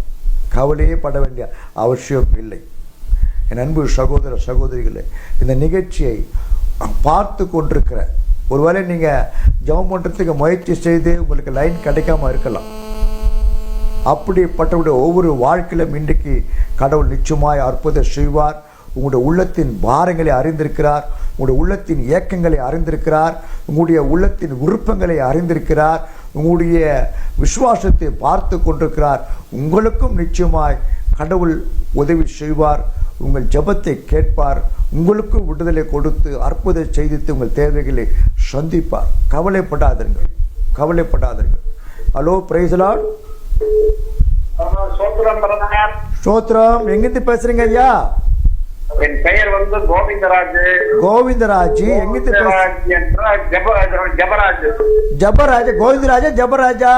கவலையே பட வேண்டிய அவசியம் இல்லை. என் அன்பு சகோதர சகோதரிகளே, இந்த நிகழ்ச்சியை பார்த்து கொண்டிருக்கிற ஒருவேளை நீங்கள் ஜெபம் பண்ணுறதுக்கு முயற்சி செய்து உங்களுக்கு லைன் கிடைக்காம இருக்கலாம். அப்படிப்பட்டவுடைய ஒவ்வொரு வாழ்க்கையிலும் இன்றைக்கு கடவுள் நிச்சயமாய் அற்புதம் செய்வார். உங்களுடைய உள்ளத்தின் பாரங்களை அறிந்திருக்கிறார், உங்களுடைய உள்ளத்தின் இயக்கங்களை அறிந்திருக்கிறார், உங்களுடைய உள்ளத்தின் விருப்பங்களை அறிந்திருக்கிறார், உங்களுடைய விசுவாசத்தை பார்த்து கொண்டிருக்கிறார். உங்களுக்கும் நிச்சயமாய் கடவுள் உதவி செய்வார், உங்கள் ஜெபத்தை கேட்பார், உங்களுக்கும் விடுதலை கொடுத்து அற்புதம் செய்து உங்கள் தேவைகளை சந்திப்பார். கவலைப்படாதீர்கள், கவலைப்படாதீர்கள். Hello, praise the Lord. ஸ்தோத்திரம். எங்கிருந்து பேசுறீங்க ஐயா? என் பெயர் கோவிந்தராஜ். கோவிந்தராஜ் எங்கிருந்து ஜபராஜ். ஜபராஜ். கோவிந்தராஜா ஜபராஜா?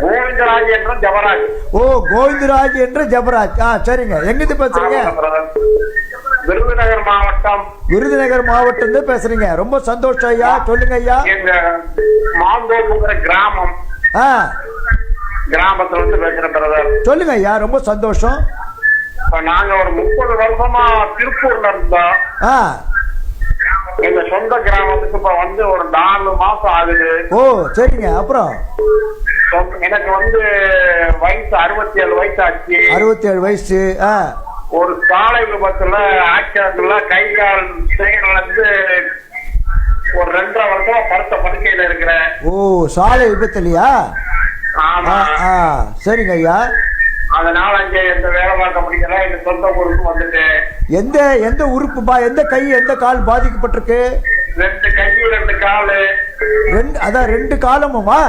கோவிந்தராஜ் என்ற ஜபராஜ். ஓ, கோவிந்தராஜ் என்ற ஜபராஜ். சரிங்க. எங்கிருந்து பேசுறீங்க? விருதுநகர் மாவட்டம். விருதுநகர் மாவட்டம் பேசுறீங்க. ரொம்ப சந்தோஷம் ஐயா, சொல்லுங்க ஐயா. மாந்தோப்புங்கிற கிராமம், கிராமத்துல பேசுறேன் பிரதர். சொல்லுங்க ஐயா, ரொம்ப சந்தோஷம். நாங்க ஒரு 30 வருஷமா திருப்பூர்ல இருந்தோம். எங்க சொந்த கிராமத்துக்கு இப்ப ஒரு 4 மாசம் ஆகுது. ஓ, சரிங்க. அப்புறம் எனக்கு வயசு 67 வயசு ஆச்சு. 67 வயசு. ஒரு சாலை விபத்துல ஆக்சிடென்ட்ல கை கால் இருந்து ஒரு 2.5 வருஷமா படுத்த படுக்கையில இருக்கிறேன். ஓ, சாலை விபத்துலயா? ஆமா. சரிங்க ஐயா. அதனால அங்க எந்த வேலை பார்க்க முடியல. எங்க சொந்த ஊருக்கு வந்துட்டு. எந்த உறுப்புப்பா? எந்த கை எந்த கால் பாதிக்கப்பட்டிருக்கு? 2 கை 2 காலு. அதான் 2 காலமுமா?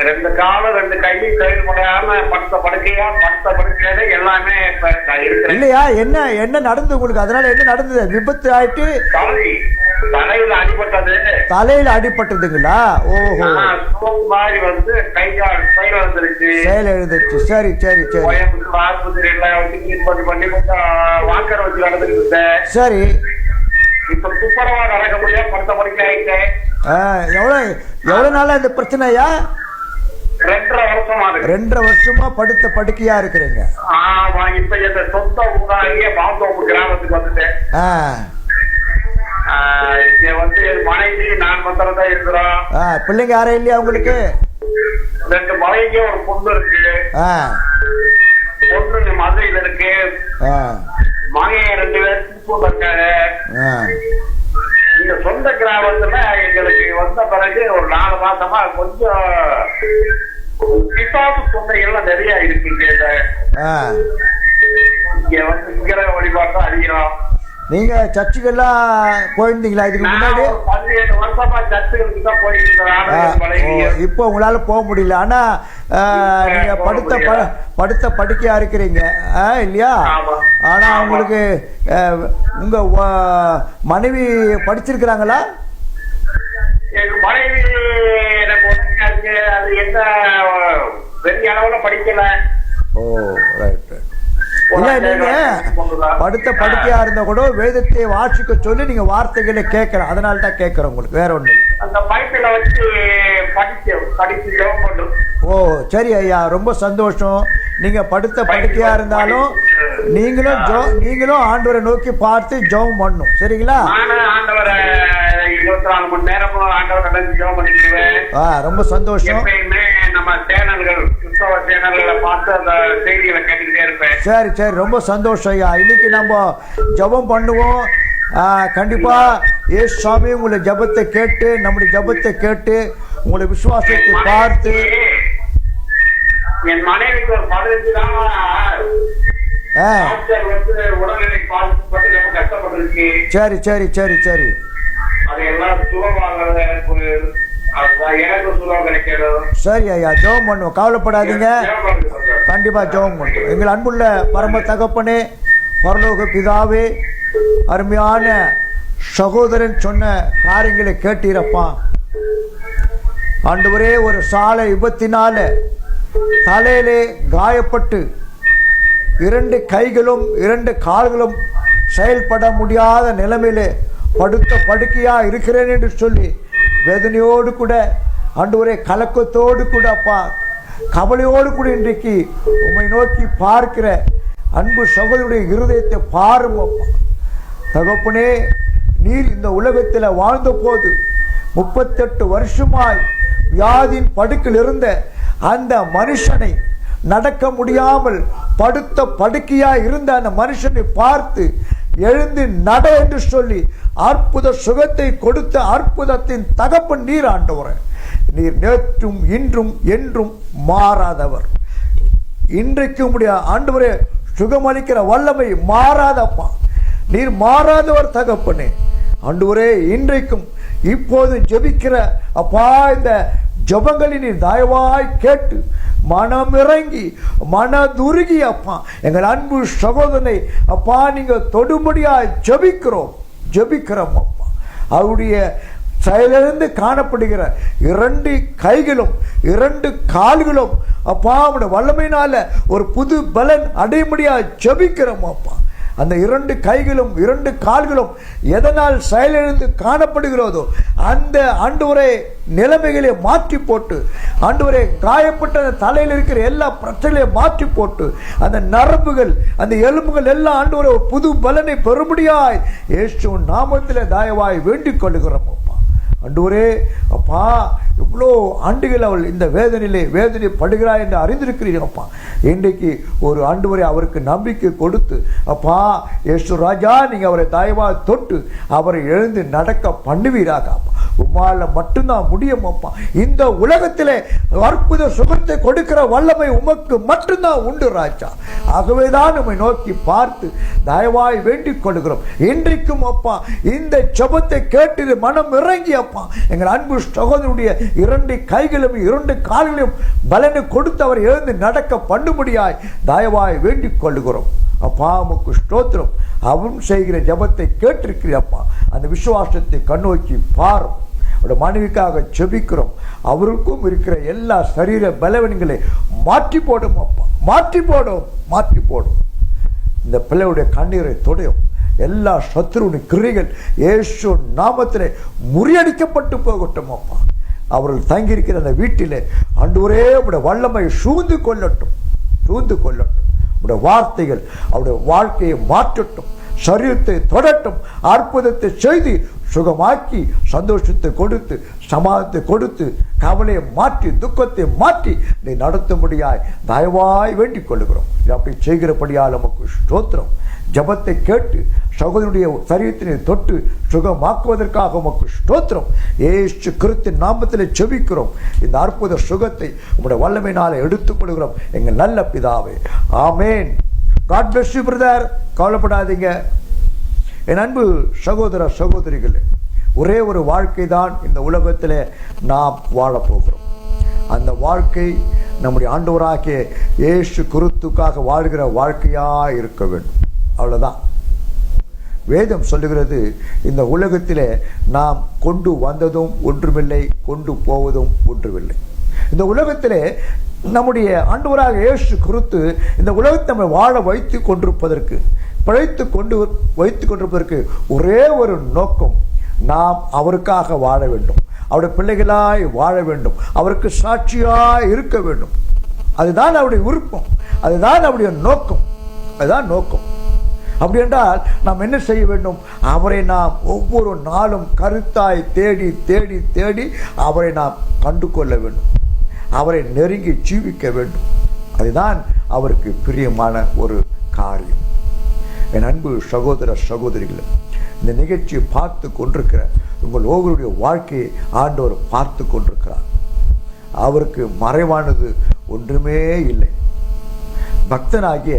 2 காலு 2 கை செயல் முடியாம படுத்த படுக்கையில எல்லாமே இல்லையா? என்ன நடந்து உங்களுக்கு? அதனால என்ன நடந்தது? விபத்து ஆயிட்டு தலையில அடிபட்டது. தலையில அடிபட்டதுங்களா? ஓஹோ. மாதிரி கை கால் செயல் எழுந்துருச்சு. செயல் எழுந்துருச்சு. சரி சரி சரி. ஆஸ்பத்திரியில பண்ணி கொஞ்சம் வாக்கர் வச்சு நடந்துருக்கு. சரி. இப்ப துப்பரவா நடக்க முடியாது, படுத்த படுக்கை ஆயிட்டேன். எவ்வளவு நாளா இந்த பிரச்சனையா? 2.5 வருஷமா இருக்கு. 2.5 வருஷமா படுத்த படுக்கையா இருக்கிறீங்க? ஆமா. இப்ப எங்க சொந்த ஊராகிய மாந்தோப்பு கிராமத்துக்கு வந்துட்டேன். இங்க மனைவி நான் மாத்திரம் தான் இருக்கிறோம். பிள்ளைங்க யாரும் இல்லையா உங்களுக்கு? 2 மனைவிங்க ஒரு பொண்ணு இருக்கு. பொண்ணு மதுரையில இருக்கு. மகன் 2 பேர் திருப்பூர்ல இருக்காங்க. இந்த சொந்த கிராமத்துல எங்களுக்கு வந்த பிறகு ஒரு 4 மாசமா கொஞ்சம் பிசாசு தொல்லைகள்லாம் நிறைய இருக்குங்க. இங்க விக்கிர வழிபாட்டம் அதிகம். நீங்க சர்ச்சுக்கெல்லாம் போயிருந்தீங்களா இதுக்கு முன்னாடி? 17 வருஷமா சர்ச்சுகளுக்கு தான் போயிருந்தோம். இப்போ உங்களால போக முடியல. ஆனா நீங்க படுத்த படுக்கையா இருக்கிறீங்க இல்லையா? ஆனா உங்களுக்கு உங்க மனைவி படிச்சிருக்கிறாங்களா? எங்க மனைவி எனக்கு அது என்ன பெரிய அளவுல படிக்கல. ஓ, ரைட் ரைட். இல்ல நீங்க படுத்த படுக்கையா இருந்தா கூட வேதத்தை வாசிக்க சொல்லி நீங்க வார்த்தைகளை கேட்கறேன், அதனால தான் கேட்கறேன் உங்களுக்கு, வேற ஒண்ணு இல்லை. அந்த பைபிள வச்சு படிச்சு ஜெபம் பண்றோம். ஓ சரி ஐயா, ரொம்ப சந்தோஷம். நீங்க படுத்த படுக்கையா இருந்தாலும் நீங்களும் ஆண்டவரை நோக்கி பார்த்து ஜெபம் பண்ணணும், சரிங்களா? ஆண்டவரை 24 மணி நேரமும் ஆண்டவரை ஜெபம் பண்ணிக்குவேன். ரொம்ப சந்தோஷம். நம்ம சேனல்கள் கிறிஸ்தவ சேனல்களை பார்த்து அந்த செய்திகளை கேட்டுக்கிட்டே இருப்பேன். சரி சரி, ரொம்ப சந்தோஷம் ஐயா. இன்னைக்கு நம்ம ஜெபம் பண்ணுவோம். கண்டிப்பா ஏசு சுவாமி உங்களை ஜெபத்தை கேட்டு, நம்முடைய ஜெபத்தை கேட்டு, உங்களுடைய விசுவாசத்தை பார்த்து. என் மனைவிக்கு ஒரு 15 உடல்நிலை பாதிக்கப்பட்டு ரொம்ப கஷ்டப்பட்டிருக்கு. சரி சரி சரி சரி, அது எல்லாம் சுகமாக எனக்கு சுகம் கிடைக்கிறது. சரி ஐயா, ஜெபம் பண்ணுவோம், கவலைப்படாதீங்க. கண்டிப்பா ஜெபம் பண்ணுவோம். எங்கள் அன்புள்ள பரம தகப்பனே, பரலோக பிதாவே, அருமையான சகோதரன் சொன்ன காரியங்களை கேட்டீரப்பா. ஆண்டவரே, ஒரு சாலை விபத்தினால தலையிலே காயப்பட்டு 2 கைகளும் 2 கால்களும் செயல்பட முடியாத நிலைமையிலே படுத்த படுக்கையா இருக்கிறேன் என்று சொல்லி வேதனையோடு கூட, ஆண்டவரே கலக்கத்தோடு கூட அப்பா, கவலையோடு கூட இன்றைக்கு உம்மை நோக்கி பார்க்கிற அன்பு சகோதரனுடைய இருதயத்தை பாரும் அப்பா. தகப்பனே, நீர் இந்த உலகத்தில் வாழ்ந்த போது 38 வருஷமாய் வியாதியின் படுக்கையில் இருந்த அந்த மனுஷனை, நடக்க முடியாமல் படுத்த படுக்கையா இருந்த அந்த மனுஷனை பார்த்து எழுந்து நட என்று சொல்லி அற்புத சுகத்தை கொடுத்த அற்புதத்தின் தகப்பன் நீர் ஆண்டவரே. நீர் நேற்றும் இன்றும் என்றும் மாறாதவர். இன்றைக்கு உடைய ஆண்டவரே சுகமளிக்கிற வல்லமை மாறாதப்பா. நீர் மாறாதவர் தகப்பனே. ஆண்டவரே, இன்றைக்கும் இப்போது ஜெபிக்கிற அப்பா இந்த ஜெபங்களை நீர் தயவாய் கேட்டு மனமிறங்கி மனதுருகி அப்பா எங்கள் அன்பு சகோதரனை அப்பா நீங்க தொடும்படியாய் ஜெபிக்கிறோம் அப்பா. அவருடைய செயலிருந்து காணப்படுகிற 2 கைகளும் 2 கால்களும் அப்பா அவருடைய வல்லமையினால ஒரு புது பலன் அடையும்படியாய் ஜெபிக்கிறோம் அப்பா. அந்த 2 கைகளும் 2 கால்களும் எதனால் செயலிழந்து காணப்படுகிறதோ அந்த ஆண்டவரே நிலைமைகளை மாற்றி போட்டு, ஆண்டவரே காயப்பட்ட அந்த தலையில் இருக்கிற எல்லா பிரச்சனைகளையும் மாற்றி போட்டு, அந்த நரம்புகள் அந்த எலும்புகள் எல்லாம் ஆண்டவரே ஒரு புது பலனை பெறும்படியாய் இயேசு நாமத்திலே தயவாய் வேண்டிக் கொள்கிறோம் அப்பா. ஆண்டவரே அப்பா, எவ்வளோ ஆண்டுகள் அவள் இந்த வேதனை படுகிறாய் என்று அறிந்திருக்கிறீர்களப்பா. இன்றைக்கு ஒரு ஆண்டவரை அவருக்கு நம்பிக்கை கொடுத்து அப்பா இயேசு ராஜா, நீங்க அவரை தயவா தொட்டு அவரை எழுந்து நடக்க பண்ணுவீராக அப்பா. உம்மால மட்டும்தான் முடியும் அப்பா. இந்த உலகத்திலே அற்புத சுகத்தை கொடுக்கிற வல்லமை உமக்கு மட்டும்தான் உண்டு ராஜா. ஆகவேதான் நம்மை நோக்கி பார்த்து தயவாய் வேண்டிக் கொள்கிறோம். இன்றைக்கும் அப்பா இந்த ஜெபத்தை கேட்டு மனம் இறங்கி அப்பா எங்கள் அன்பு சகோதரனுடைய 2 கைகளும் 2 கால்களையும் பலனை கொடுத்து அவர் எழுந்து நடக்க பண்ணும்படியாய் தயவாய் வேண்டிக் கொள்கிறோம் அப்பா. உமக்கு ஸ்தோத்திரம். அவரும் செய்கிற ஜெபத்தை கேட்டிருக்கிறப்பா. அந்த விசுவாசத்தை கண்ணோக்கி பாரும். அவருடைய மனைவிக்காக ஜெபிக்கிறோம். அவருக்கும் இருக்கிற எல்லா சரீர பலவீனங்களை மாற்றி போடும் அப்பா. மாற்றி போடும். இந்த பிள்ளையுடைய கண்ணீரை தொடையும். எல்லா சத்துருவின் கிரிகள் இயேசு நாமத்திலே முறியடிக்கப்பட்டு போகட்டும் அப்பா. அவர்கள் தங்கியிருக்கிற அந்த வீட்டிலே ஆண்டவரே உடைய வல்லமை சூழ்ந்து கொள்ளட்டும். உடைய வார்த்தைகள் அவருடைய வாழ்க்கையை மாற்றட்டும். சரீரத்தை தொடட்டும். அற்புதத்தை செய்து சுகமாக்கி சந்தோஷத்தை கொடுத்து சமாதானத்தை கொடுத்து கவலையை மாற்றி துக்கத்தை மாற்றி நீ நடத்தும்படியாய் தயவாய் வேண்டிக் கொள்கிறோம். அப்படி செய்கிறபடியால் நமக்கு ஸ்தோத்திரம். ஜபத்தை கேட்டு சகோதரனுடைய சரீரத்தினை தொட்டு சுகமாக்குவதற்காக உமக்கு ஸ்தோத்திரம். இயேசு கிறிஸ்துவின் நாமத்திலே ஜெபிக்கிறோம். இந்த அற்புத சுகத்தை உங்களுடைய வல்லமையினாலே எடுத்துக் கொள்கிறோம் எங்கள் நல்ல பிதாவே. Amen. God bless you brother. கவலைப்படாதீங்க என் அன்பு சகோதர சகோதரிகளே. ஒரே ஒரு வாழ்க்கை தான் இந்த உலகத்திலே நாம் வாழப்போகிறோம். அந்த வாழ்க்கை நம்முடைய ஆண்டவராகிய இயேசு கிறிஸ்துவுக்காக வாழ்கிற வாழ்க்கையாக இருக்க வேண்டும். அவ்வளோதான். வேதம் சொல்லுகிறது, இந்த உலகத்திலே நாம் கொண்டு வந்ததும் ஒன்றுமில்லை, கொண்டு போவதும் ஒன்றுமில்லை. இந்த உலகத்திலே நம்முடைய ஆண்டவராக இயேசு கிறிஸ்து இந்த உலகத்தை நம்ம வாழ வைத்துக் கொண்டிருப்பதற்கு வைத்துக் கொண்டிருப்பதற்கு ஒரே ஒரு நோக்கம், நாம் அவருக்காக வாழ வேண்டும், அவருடைய பிள்ளைகளாய் வாழ வேண்டும், அவருக்கு சாட்சியாய் இருக்க வேண்டும். அதுதான் அவருடைய விருப்பம், அதுதான் அவருடைய நோக்கம், அதுதான் நோக்கம். அப்படி என்றால் நாம் என்ன செய்ய வேண்டும்? அவரை நாம் ஒவ்வொரு நாளும் கருத்தாய் தேடி தேடி தேடி அவரை நாம் கண்டு கொள்ள வேண்டும், அவரை நெருங்கி ஜீவிக்க வேண்டும். அதுதான் அவருக்கு பிரியமான ஒரு காரியம். என் அன்பு சகோதர சகோதரிகளை, இந்த நிகழ்ச்சியை பார்த்து கொண்டிருக்கிற உங்கள் ஒவ்வொருடைய வாழ்க்கையை ஆண்டவர் பார்த்து கொண்டிருக்கிறார். அவருக்கு மறைவானது ஒன்றுமே இல்லை. பக்தனாகிய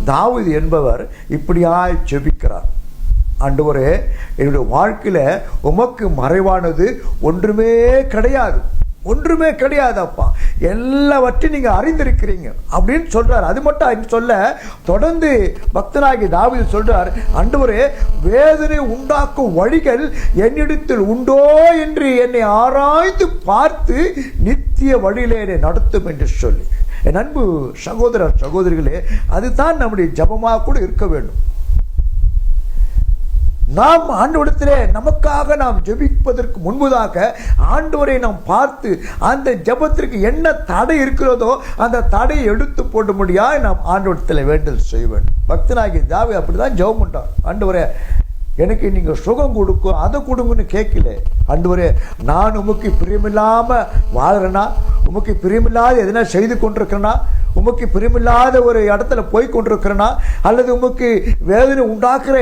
தாவீது என்பவர் இப்படியாய் ஜெபிக்கிறார், ஆண்டவரே, என்னுடைய வாழ்க்கையில உமக்கு மறைவானது ஒன்றுமே கிடையாது, ஒன்றுமே கிடையாது அப்பா, எல்லாவற்றையும் நீங்க அறிந்திருக்கிறீங்க அப்படின்னு சொல்றார். அது மட்டும் சொல்ல தொடர்ந்து பக்தனாகி தாவீது சொல்றார், ஆண்டவரே, வேதனை உண்டாக்கும் வழிகள் என்னிடத்தில் உண்டோ என்று என்னை ஆராய்ந்து பார்த்து நித்திய வழியிலே என்னை நடத்தும் என்று சொல்லி. என் அன்பு சகோதர சகோதரிகளே, அதுதான் நம்முடைய ஜபமாக கூட இருக்க வேண்டும். நாம் ஆண்டவரிடத்திலே நமக்காக நாம் ஜெபிப்பதற்கு முன்பதாக ஆண்டவரை நாம் பார்த்து அந்த ஜெபத்திற்கு என்ன தடை இருக்கிறதோ அந்த தடையை எடுத்து போட முடியாது நாம் ஆண்டவரிடத்தில் வேண்டல் செய்ய வேண்டும். பக்தனாகிய தாவீது அப்படிதான் ஜெபம் பண்றார். ஆண்டவரே, எனக்கு நீங்க சுகம் கொடுக்கும், அதை கொடுங்கன்னு கேட்கல. ஆண்டவரே, நான் உமக்கு பிரியமில்லாம வாழ்றேனா, உமக்கு பிரியமில்லாத எதனா செய்து கொண்டிருக்கிறேனா, உமக்கு பிரியமில்லாத ஒரு இடத்துல போய் கொண்டிருக்கிறேனா, அல்லது உமக்கு வேதனை உண்டாக்குற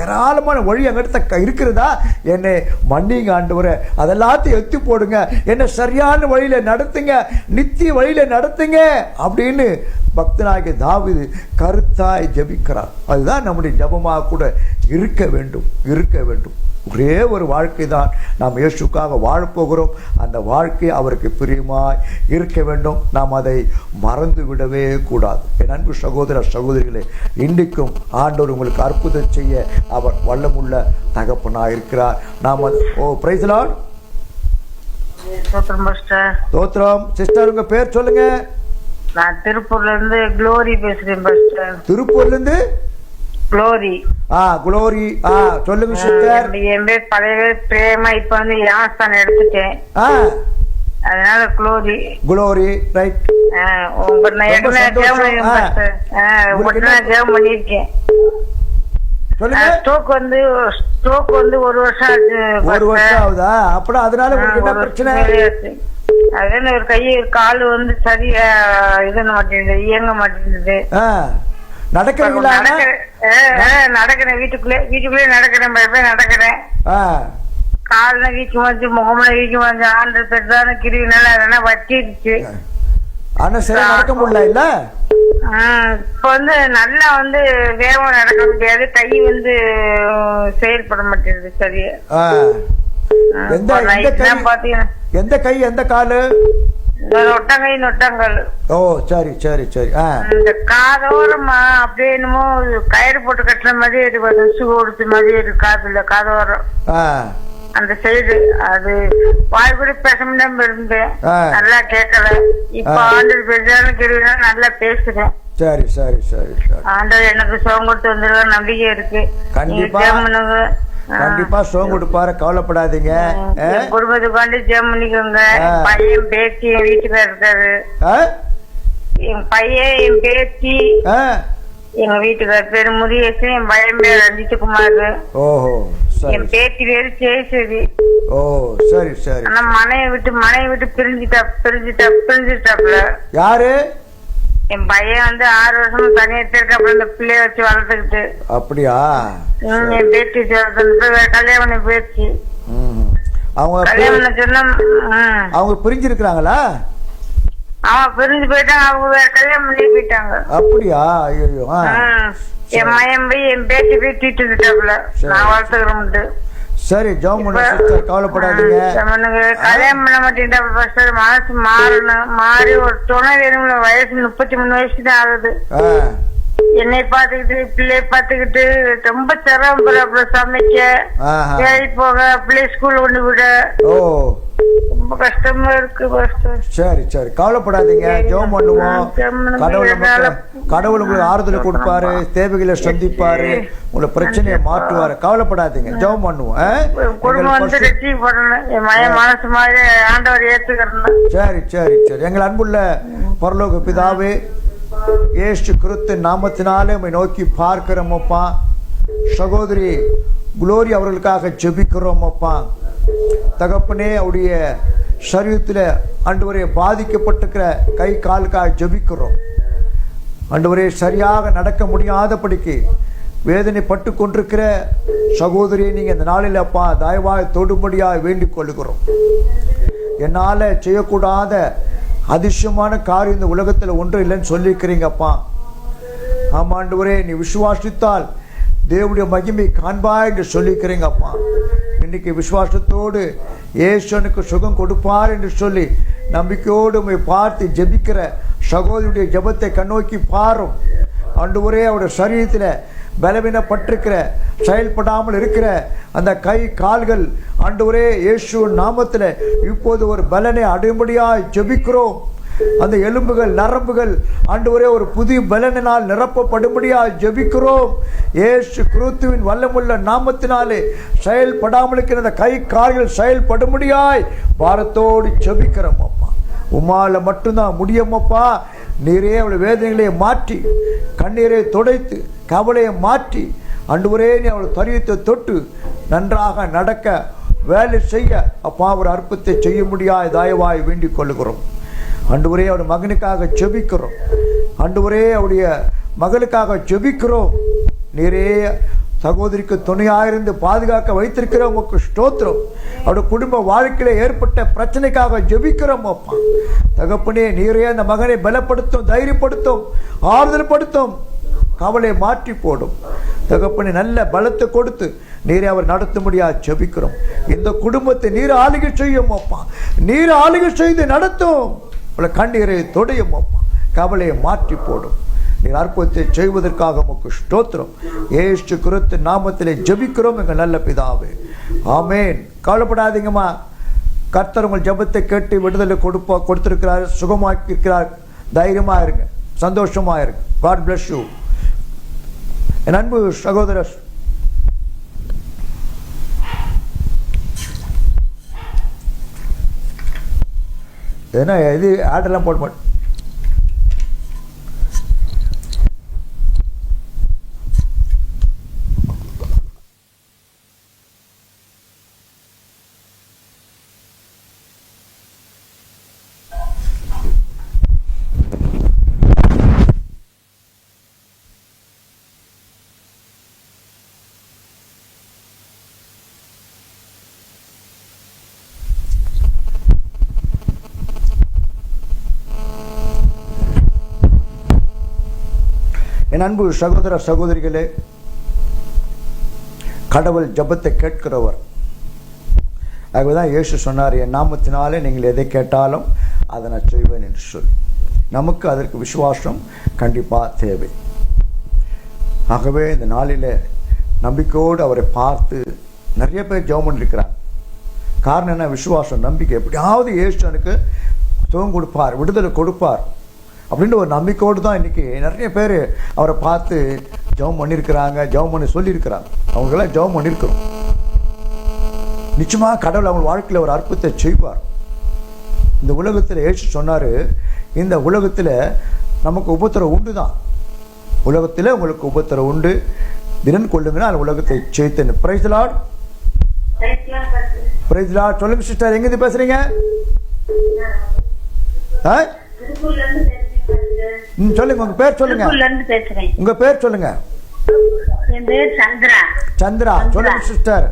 ஏராளமான வழி அங்கிட்ட இருக்கிறதா, என்னை மன்னிங்க ஆண்டவரே, அதெல்லாத்தையும் எத்தி போடுங்க, என்னை சரியான வழியில நடத்துங்க, நித்திய வழியில நடத்துங்க அப்படின்னு பக்தனாகிய தாவீது கருத்தாய் ஜெபிக்கிறார். அதுதான் நம்முடைய ஜெபமாக கூட இருக்க வேண்டும், இருக்க வேண்டும். ஒரே ஒரு வாழ்க்கை தான் நாம் இயேசுக்காக வாழப்போகிறோம். அந்த வாழ்க்கை அவருக்கு பிரியமாய் இருக்க வேண்டும். நாம் அதை மறந்து விடவே கூடாது. என் அன்பு சகோதர சகோதரிகளே, இன்றைக்கும் ஆண்டவர் உங்களுக்கு அற்புதம் செய்ய அவர் வல்லமுள்ள தகப்பனாய் இருக்கிறார். நாம் பிரைஸ் தி லார்ட். ஸ்தோத்திரம். சிஸ்டர், உங்க பேர் சொல்லுங்க. நான் திருப்பூர்ல இருந்து குளோரி பேசுறேன் பாஸ்டர். திருப்பூர்ல இருந்து குளோரி. குளோரி. சொல்லுங்க சிஸ்டர். என் பேர் பழைய பேர் பிரேமா, இப்ப வந்து யாஸ்தான் எடுத்துட்டேன், அதனால குளோரி. Glory, right. உங்கள்கிட்ட நான் ஜெபம் பண்ணிருக்கேன். ஸ்ட்ரோக் வந்து ஒரு வருஷம் ஆச்சு. ஒரு வருஷம் ஆகுதா? அப்படி அதனால உங்களுக்கு என்ன பிரச்சனை? அதனால ஒரு கை கால் வந்து சரியா இது மாட்டேங்குது, இயங்க மாட்டேங்குது. நடக்கிறீங்களா? நடக்கிறேன், வீட்டுக்குள்ளே நடக்கிறேன், நடக்கிறேன். கால்ல வீச்சு வந்து, முகம்ல வீச்சு வந்து, ஆண்டு பெருதான கிருவினால அதெல்லாம் வச்சிருச்சு. ஆனா சரி நடக்க முடியல இல்ல? இப்ப வந்து நல்லா வந்து வேகம் நடக்க முடியாது, கை வந்து செயல்பட மாட்டேங்குது சரியா. எந்த கை எந்த காலு? நொட்டங்கை நொட்டங்கள். ஓ, சரி சரி சரி. இந்த காதோரமா அப்படியே என்னமோ கயிறு போட்டு கட்டுற மாதிரி இருக்கு, உசு கொடுத்த மாதிரி இருக்கு காதுல, காதோரம் அந்த சைடு. அது வாய் கூட பேச முடியாம இருந்தேன், நல்லா கேட்கல. இப்ப ஆண்டவர் பெருசான கேள்வினா நல்லா பேசுறேன். சரி சரி சரி. ஆண்டவர் எனக்கு சுகம் கொடுத்து வந்துருக்க நம்பிக்கை இருக்கு. கண்டிப்பா சுகம் கொடுப்பாரு, கவலைப்படாதீங்க. குடும்பத்துக்காண்டி ஜெபம் பண்ணிக்கோங்க. பையன் பேத்தி என் வீட்டுக்கார இருக்காரு, என் பையன் என் பேத்தி எங்க வீட்டுக்கார பேரு முருகேசன், என் பையன் பேர் ரஞ்சித்குமார். ஓஹோ. என் பேத்தி பேரு சேசரி. ஓ, சரி சரி. ஆனா மனையை விட்டு பிரிஞ்சுட்டாப்ல. யாரு? என் பையன் வந்து 6 வருஷமா தனியா இருக்காப்புல, இந்த பிள்ளைய வச்சு வளர்த்துக்கிட்டு. அப்படியா? என் பேத்தி கல்யாணம் போயிடுச்சு. அவங்க கல்யாணம் சொன்னா அவங்க பிரிஞ்சிருக்கிறாங்களா? அவன் பிரிஞ்சு போயிட்டாங்க, அவங்க வேற கல்யாணம் பண்ணி போயிட்டாங்க. அப்படியா? ஐயோ. என் மயன் போய் என் பேத்தி போய் தீட்டுட்டாப்புல, நான் வளர்த்துக்கிறோம்ட்டு. சரி, ஜெபம் பண்ணு சிஸ்டர், கவலைப்படாதீங்க. கல்யாணம் பண்ண மாட்டேன், மனசு மாறணும், மாறி ஒரு துணை வேணும்ல. வயசு 33 வயசு தான் ஆகுது. என்னை பாத்துக்கிட்டு பிள்ளை பாத்துக்கிட்டு ரொம்ப சிரமம் சமைக்க வேலை போக பிள்ளை ஸ்கூல் கொண்டு விட ரொம்ப கஷ்டமா இருக்கு. சரி சரி, கவலைப்படாதீங்க, ஜெபம் பண்ணுவோம். கடவுள் உங்களுக்கு ஆறுதல் கொடுப்பாரு, தேவைகளை சந்திப்பாரு, உங்களை பிரச்சனையை மாற்றுவாரு. கவலைப்படாதீங்க, ஜெபம் பண்ணுவோம். சரி சரி சரி. எங்கள் அன்புள்ள பரலோக பிதாவே, இயேசு கிறிஸ்து நாமத்தினாலே உம்மை நோக்கி பார்க்கிறோமப்பா. சகோதரி குளோரி அவர்களுக்காக ஜெபிக்கிறோமப்பா. தகப்பனே, அவருடைய சரீரத்தில் ஆண்டவரே பாதிக்கப்பட்டிருக்கிற கை காலுக்காக ஜெபிக்கிறோம். ஆண்டவரே, சரியாக நடக்க முடியாதபடிக்கு வேதனைப்பட்டு கொண்டிருக்கிற சகோதரியை நீங்கள் இந்த நாளில் அப்பா தயவாய் தொடும்படியாக வேண்டிக் கொள்கிறோம். என்னால் செய்யக்கூடாத அதிசயமான காரியம் இந்த உலகத்தில் ஒன்றும் இல்லைன்னு சொல்லியிருக்கிறீங்கப்பா. ஆமாம் ஆண்டவரே, நீ விசுவாசித்தால் தேவனுடைய மகிமை காண்பாய் என்று சொல்லியிருக்கிறீங்கப்பா. இன்னைக்கு விசுவாசத்தோடு இயேசுனுக்கு சுகம் கொடுப்பார் என்று சொல்லி நம்பிக்கையோடு உம்மை பார்த்து ஜெபிக்கிற சகோதரியுடைய ஜெபத்தை கண்ணோக்கி பாரும். ஆண்டவரே, அவருடைய சரீரத்தில் பலவீனப்பட்டிருக்கிற செயல்படாமல் இருக்கிற அந்த கை கால்கள் ஆண்டவரே இயேசு நாமத்தில் இப்போது ஒரு பலனை அடையும்படியாய் ஜெபிக்கிறோம். அந்த எலும்புகள் நரம்புகள் ஆண்டவரே ஒரு புதிய பலனினால் நிரப்பப்படும்படியாய் ஜெபிக்கிறோம். இயேசு கிறிஸ்துவின் வல்லமுள்ள நாமத்தினாலே செயல்படாமல் இருக்கிற அந்த கை கால்கள் செயல்படும்படியாய் பாரத்தோடு ஜெபிக்கிறோம் அப்பா. உம்மால மட்டும்தான் முடியுமப்பா. நீரே அவளை வேதனைகளை மாற்றி, கண்ணீரை துடைத்து, கவலையை மாற்றி ஆண்டவரே நீ அவளை தரியத்தை தொட்டு நன்றாக நடக்க வேலை செய்ய அப்பா ஒரு அற்புதத்தை செய்ய முடியாய் தயவாய் வேண்டிக் கொள்ளுகிறோம். ஆண்டவரே, அவருடைய மகனுக்காக ஜெபிக்கிறோம். ஆண்டவரே, அவருடைய மகளுக்காக ஜெபிக்கிறோம். நீரே சகோதரிக்கு துணையாயிருந்து பாதுகாக்க வைத்திருக்கிறோம். உமக்கு ஸ்தோத்திரம். அவருடைய குடும்ப வாழ்க்கையில ஏற்பட்ட பிரச்சனைக்காக ஜெபிக்கிறோம் அப்பா. தகப்பனே, நீரே அந்த மகனை பலப்படுத்தும், தைரியப்படுத்தும், ஆறுதல் படுத்தும், கவலையை மாற்றி போடும். தகப்பனே, நல்ல பலத்தை கொடுத்து நீரே அவர் நடத்த முடியாது ஜெபிக்கிறோம். இந்த குடும்பத்தை நீர் ஆளுகை செய்யும் அப்பா. நீர் ஆளுகை செய்து நடத்தும். கண்ணீரை தொடையும் அப்பா. கவலையை மாற்றி போடும். நீர் அற்புதத்தை செய்வதற்காக உமக்கு ஸ்தோத்திரம். இயேசு கிறிஸ்து நாமத்திலே ஜெபிக்கிறோம் எங்கள் நல்ல பிதாவே, ஆமேன். கவலைப்படாதீங்கம்மா. கர்த்தர் உங்கள் ஜெபத்தை கேட்டு விடுதலை கொடுத்திருக்கிறார், சுகமாக்கி இருக்கிறார். தைரியமா இருங்க, சந்தோஷமா இருங்க. God bless you. என் அன்பு சகோதரர், ஏன்னா இது ஆடெல்லாம் போட மாட்டேன். என் அன்பு சகோதர சகோதரிகளே, கடவுள் ஜெபத்தை கேட்கிறவர். ஆகவேதான் இயேசு சொன்னார், என் நாமத்தினாலே நீங்கள் எதை கேட்டாலும் அதை நான் செய்வேன் என்று சொல்லி. நமக்கு அதற்கு விசுவாசம் கண்டிப்பாக தேவை. ஆகவே இந்த நாளில் நம்பிக்கையோடு அவரை பார்த்து நிறைய பேர் ஜெபம் பண்ணிருக்கிறாங்க. காரணம் என்ன? விசுவாசம், நம்பிக்கை. எப்படியாவது இயேசு எனக்கு சுகம் கொடுப்பார், விடுதலை கொடுப்பார் அப்படின்ற ஒரு நம்பிக்கையோடு தான் இன்றைக்கி நிறைய பேர் அவரை பார்த்து ஜெபம் பண்ணியிருக்கிறாங்க, ஜெபம் பண்ணி சொல்லியிருக்கிறாங்க. அவங்களாம் ஜெபம் பண்ணியிருக்கிறோம். நிச்சயமாக கடவுள் அவங்க வாழ்க்கையில் ஒரு அற்புதத்தை செய்வார். இந்த உலகத்தில் இயேசு சொன்னார், இந்த உலகத்தில் நமக்கு உபத்திரம் உண்டு தான். உலகத்தில் உங்களுக்கு உபத்திரம் உண்டு, தினம் கொள்ளுங்கன்னா அந்த உலகத்தை ஜெயித்தேன். Praise the lord. Praise the lord. சொல்லுங்க சிஸ்டர், எங்கேருந்து பேசுறீங்க? சொல்லுங்க, உங்க பேர் சொல்லுங்க. உங்க பேர் சொல்லுங்க. என் பேர் சந்திரா. சந்திரா, சொல்லுங்க சிஸ்டர்.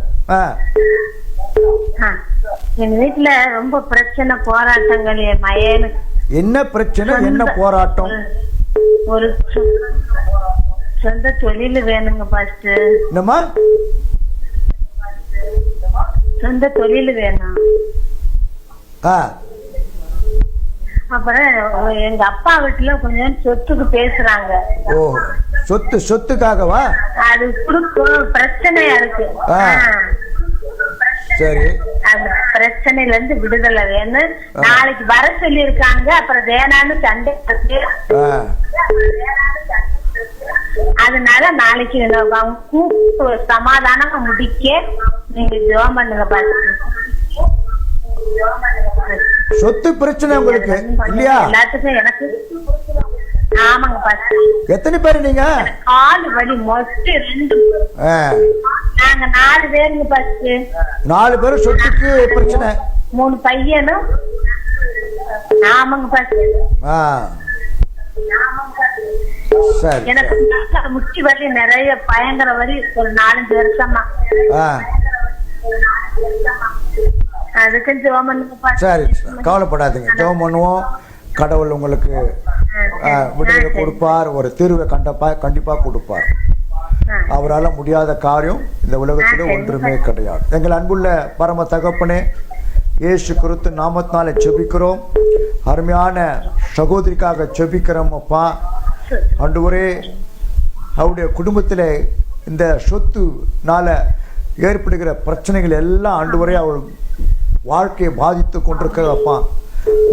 என் வீட்டுல ரொம்ப பிரச்சனை, போராட்டங்கள். என் மயனுக்கு என்ன பிரச்சனை, என்ன போராட்டம்? ஒரு சொந்த தொழில் வேணுங்க. ஃபர்ஸ்ட் என்னம்மா? சொந்த தொழில் வேணும். அப்புறம் எங்க அப்பா வீட்டுல கொஞ்சம் சொத்துக்கு பேசுறாங்க. ஓ, சொத்துக்காகவா? அது குடுக்கும் பிரச்சனையா இருக்கு. சரி, அந்த பிரச்சனையில இருந்து விடுதலை வேணும். நாளைக்கு வர சொல்லி இருக்காங்க. அப்புறம் வேணான்னு சண்டை இருக்கு. அதனால நாளைக்கு சமாதானமா முடிக்க நீங்க ஜெபம் பண்ணுங்க பாத்து. சொத்து பிரச்சனை உங்களுக்கு இல்லையா? எல்லாத்துக்கும் எனக்கு. ஆமாங்க பாத்து. எத்தனை பேரு நீங்க? கால் வலி மொத்தம் 2. நாங்க 4 பேருங்க பாத்து. 4 பேரும் சொத்துக்கு பிரச்சனை. 3 பையனும். ஆமாங்க பாத்து. சரி, எனக்கு முட்டி வலி நிறைய பயங்கர வலி ஒரு 4-5 வருஷமா. அதுக்கு ஜெபம் பண்ணுங்க. சரி, கவலைப்படாதீங்க, ஜெபம் பண்ணுவோம். கடவுள் உங்களுக்கு விடுதலை கொடுப்பார், ஒரு தீர்வை கண்டிப்பா கொடுப்பார். அவரால் முடியாத காரியம் இந்த உலகத்தில் ஒன்றுமே கிடையாது. எங்கள் அன்புள்ள பரம தகப்பனே, இயேசு கிறிஸ்து நாமத்தினால ஜெபிக்கிறோம். அருமையான சகோதரிக்காக ஜெபிக்கிறோம் அப்பா. ஆண்டவரே, அவருடைய குடும்பத்தில் இந்த சொத்துனால ஏற்படுகிற பிரச்சனைகள் எல்லாம் ஆண்டவரே அவள் வாழ்க்கையை பாதித்து கொண்டிருக்கிறப்பா.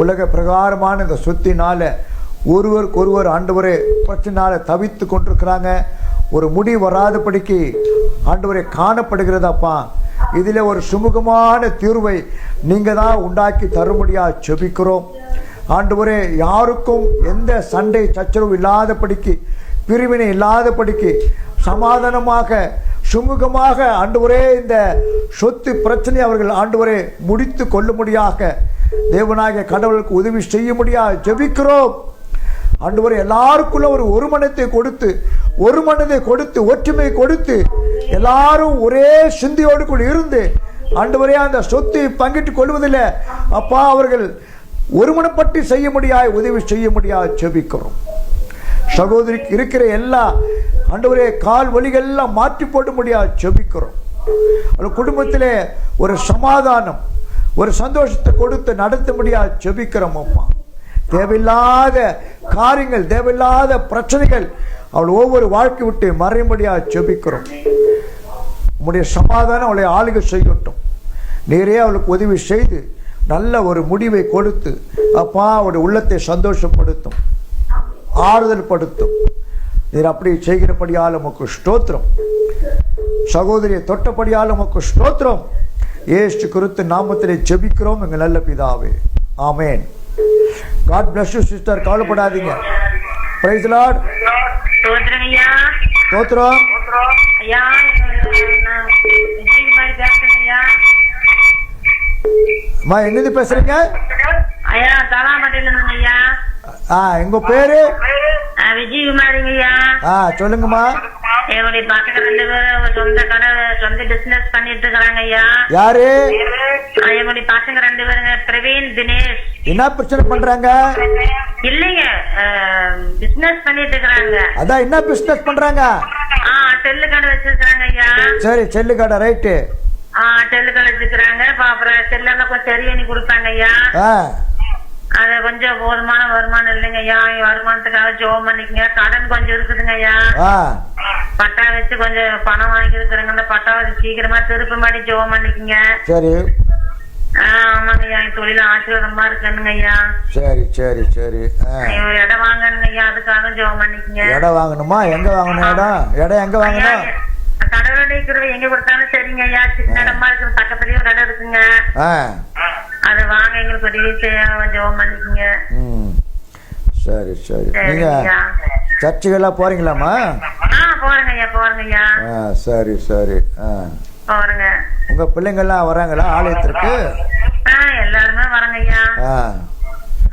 உலக பிரகாரமான இந்த சொத்தினால ஒருவருக்கொருவர் ஆண்டவரே பிரச்சனைனால தவித்து கொண்டிருக்கிறாங்க. ஒரு முடிவு வராதபடிக்கு ஆண்டவரே காணப்படுகிறதப்பா. இதில் ஒரு சுமூகமான தீர்வை நீங்கள் தான் உண்டாக்கி தரும்படியா ஜெபிக்கிறோம். ஆண்டவரே, யாருக்கும் எந்த சண்டை சச்சரவு இல்லாதபடிக்கு, பிரிவினை இல்லாதபடிக்கு சமாதானமாக சுமூகமாக ஆண்டவரே இந்த சொத்து பிரச்சனை அவர்கள் ஆண்டவரே முடித்து கொள்ளும்படியாக தேவனாகிய கடவுளுக்கு உதவி செய்ய முடியாது ஜெபிக்கிறோம். ஆண்டவரே, எல்லாருக்குள்ள ஒரு மனத்தை கொடுத்து ஒற்றுமை கொடுத்து எல்லாரும் ஒரே சிந்தையோடு கூட இருந்து ஆண்டவரே அந்த சொத்தை பங்கிட்டு கொள்வதில்லை அப்பா, அவர்கள் ஒருமனப்பட்டு செய்ய முடியாது உதவி செய்ய முடியாது ஜெபிக்கிறோம். சகோதரிக்கு இருக்கிற எல்லா ஆண்டவரே கால் வலிகள் எல்லாம் மாற்றி போட முடியாது ஜெபிக்கிறோம். குடும்பத்திலே ஒரு சமாதானம், ஒரு சந்தோஷத்தை கொடுத்து நடத்த முடியாது ஜெபிக்கிறோம் அப்பா. தேவையில்லாத காரியங்கள், தேவையில்லாத பிரச்சனைகள் அவள் ஒவ்வொரு வாழ்க்கை விட்டு மறைமுடியாது ஜெபிக்கிறோம். உம்முடைய சமாதானம் அவளை ஆளுகை செய்யட்டும். நீரே அவளுக்கு உதவி செய்து நல்ல ஒரு முடிவை கொடுத்து அப்பா அவருடைய உள்ளத்தை சந்தோஷப்படுத்தும், ஆறுதல் படுத்தும். நீர் அப்படி செய்கிறபடியால் உமக்கு ஸ்தோத்திரம். சகோதரியை தொட்டபடியால் உமக்கு ஸ்தோத்திரம். இயேசு கிறிஸ்து நாமத்திலே ஜெபிக்கிறோம் எங்கள் நல்ல பிதாவே, ஆமென். God bless you sister, கவலைப்படாதீங்க. Praise the Lord. ஸ்தோத்திரம் ஐயா. ஸ்தோத்திரம் ஐயா. அம்மா, எங்கிருந்து பேசுறீங்க? ஐயா, தலாமட்டையில இருந்துங்க ஐயா. எங்க பேரு? விஜயகுமாரிங்க ஐயா. சொல்லுங்கம்மா. என்னுடைய பசங்க 2 பேரும் சொந்த கடை, சொந்த பிசினஸ் பண்ணிட்டு இருக்காங்க ஐயா. யாரு? என்னுடைய பசங்க 2 பேருங்க, பிரவீன், தினேஷ். என்ன பிரச்சனை பண்றாங்க? இல்லைங்க, பிசினஸ் பண்ணிட்டு இருக்காங்க. அதான் என்ன பிசினஸ் பண்றாங்க? செல்லு கடை வச்சிருக்காங்க ஐயா. சரி, செல்லு கடை, ரைட்டு. செல்லு கடை வச்சிருக்காங்க. அப்புறம் செல்லெல்லாம் கொஞ்சம் சரி பண்ணி கொடுப்பாங்க ஐயா. அது கொஞ்சம் போதுமான வருமானம் இல்லைங்க ஐயா. வருமானத்துக்காக ஜோம் பண்ணிக்கங்க. கடன் கொஞ்சம் இருக்குதுங்க ஐயா. பட்டா வச்சு கொஞ்சம் பணம் வாங்கி இருக்கிறாங்க. அந்த பட்டா வச்சு சீக்கிரமா திருப்ப மாட்டி ஜோம் பண்ணிக்கங்க. சரி. ஆமாங்க ஐயா, தொழில ஆசீர்வாதமா இருக்கணுங்க ஐயா. சரி சரி சரி. ஒரு இடம் வாங்கணுங்க ஐயா, அதுக்காக ஜோம் பண்ணிக்கங்க. இடம் வாங்கணுமா? எங்க வாங்கணும் இடம் எங்க வாங்கணும்? கடவுளுடைய கிருபை எங்க கொடுத்தாலும் சரிங்க ஐயா. சின்ன இடமா இருக்கு, பக்கத்துலயே ஒரு இடம் இருக்குங்க. அது வாங்க, எங்களுக்கு உதவி செய்ய ஜெபம் பண்ணிக்கங்க. சரி சரி. நீங்க சர்ச்சுக்கெல்லாம் போறீங்களாமா? போறேங்க ஐயா, போறேங்க ஐயா. சரி சரி. போறேங்க. உங்க பிள்ளைங்க எல்லாம் வராங்களா ஆலயத்திற்கு? எல்லாருமே வராங்க ஐயா.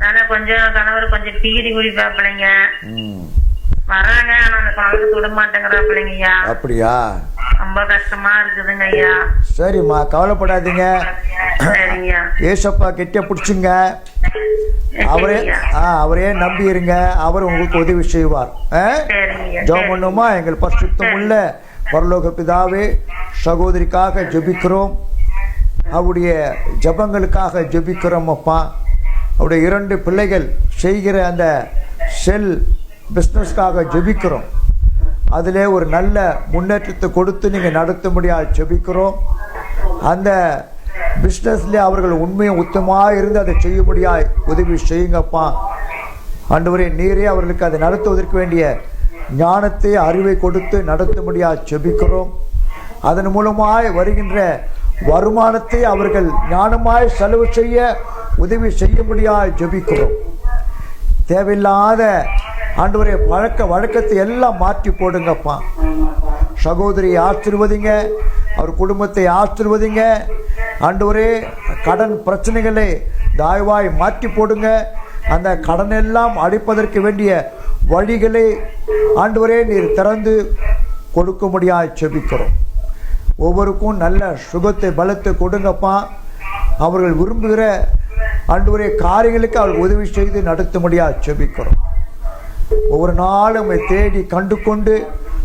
ஆனா கொஞ்சம் கணவர் கொஞ்சம் பீடி குடிப்பாப்பிள்ளைங்க. வராங்க, ஆனா அந்த குழந்தைக்கு விட மாட்டேங்கிறா பிள்ளைங்க ஐயா. அப்படியா? ரொம்ப கஷ்டமா இருக்குதுங்க ஐயா. சரிம்மா, கவலைப்படாதீங்க. ஏசப்பா கெட்டியா பிடிச்சுங்க. அவரே நம்பி இருங்க, அவர் உங்களுக்கு உதவி செய்வார். ஜெபம் பண்ணுமா? எங்கள் பரிசுத்தம் உள்ள பரலோக பிதாவே, சகோதரிக்காக ஜெபிக்கிறோம். அவருடைய ஜெபங்களுக்காக ஜெபிக்கிறோம் அப்பா. அவருடைய 2 பிள்ளைகள் செய்கிற அந்த செல் பிஸ்னஸ்க்காக ஜெபிக்கிறோம். அதிலே ஒரு நல்ல முன்னேற்றத்தை கொடுத்து நீங்கள் நடத்தும்படியாக ஜெபிக்கிறோம். அந்த பிஸ்னஸ்ல அவர்கள் உண்மையும் உத்தமாக இருந்து அதை செய்யும்படியாய் உதவி செய்யுங்கப்பா. ஆண்டவரே, நீரே அவர்களுக்கு அதை நடத்துவதற்கு வேண்டிய ஞானத்தை அறிவை கொடுத்து நடத்தும்படியாக ஜெபிக்கிறோம். அதன் மூலமாய் வருகின்ற வருமானத்தை அவர்கள் ஞானமாய் செலவு செய்ய உதவி செய்யும்படியாக ஜெபிக்கிறோம். தேவையில்லாத ஆண்டவரே பழக்க வழக்கத்தை எல்லாம் மாற்றி போடுங்கப்பா. சகோதரியை ஆசீர்வதிங்க, அவர் குடும்பத்தை ஆசீர்வதிங்க. ஆண்டவரே, கடன் பிரச்சனைகளை தயவாய் மாற்றி போடுங்க. அந்த கடன் எல்லாம் அடைப்பதற்கு வேண்டிய வழிகளை ஆண்டவரே நீர் திறந்து கொடுக்கும்படியாக ஜெபிக்கிறோம். ஒவ்வொருக்கும் நல்ல சுகத்தை பலத்தை கொடுங்கப்பா. அவர்கள் விரும்புகிற ஆண்டவரே காரியங்களுக்கு அவர்கள் உதவி செய்து நடத்தும்படியாக ஜெபிக்கிறோம். ஒவ்வொரு நாளும் உம்மை தேடி கண்டு கொண்டு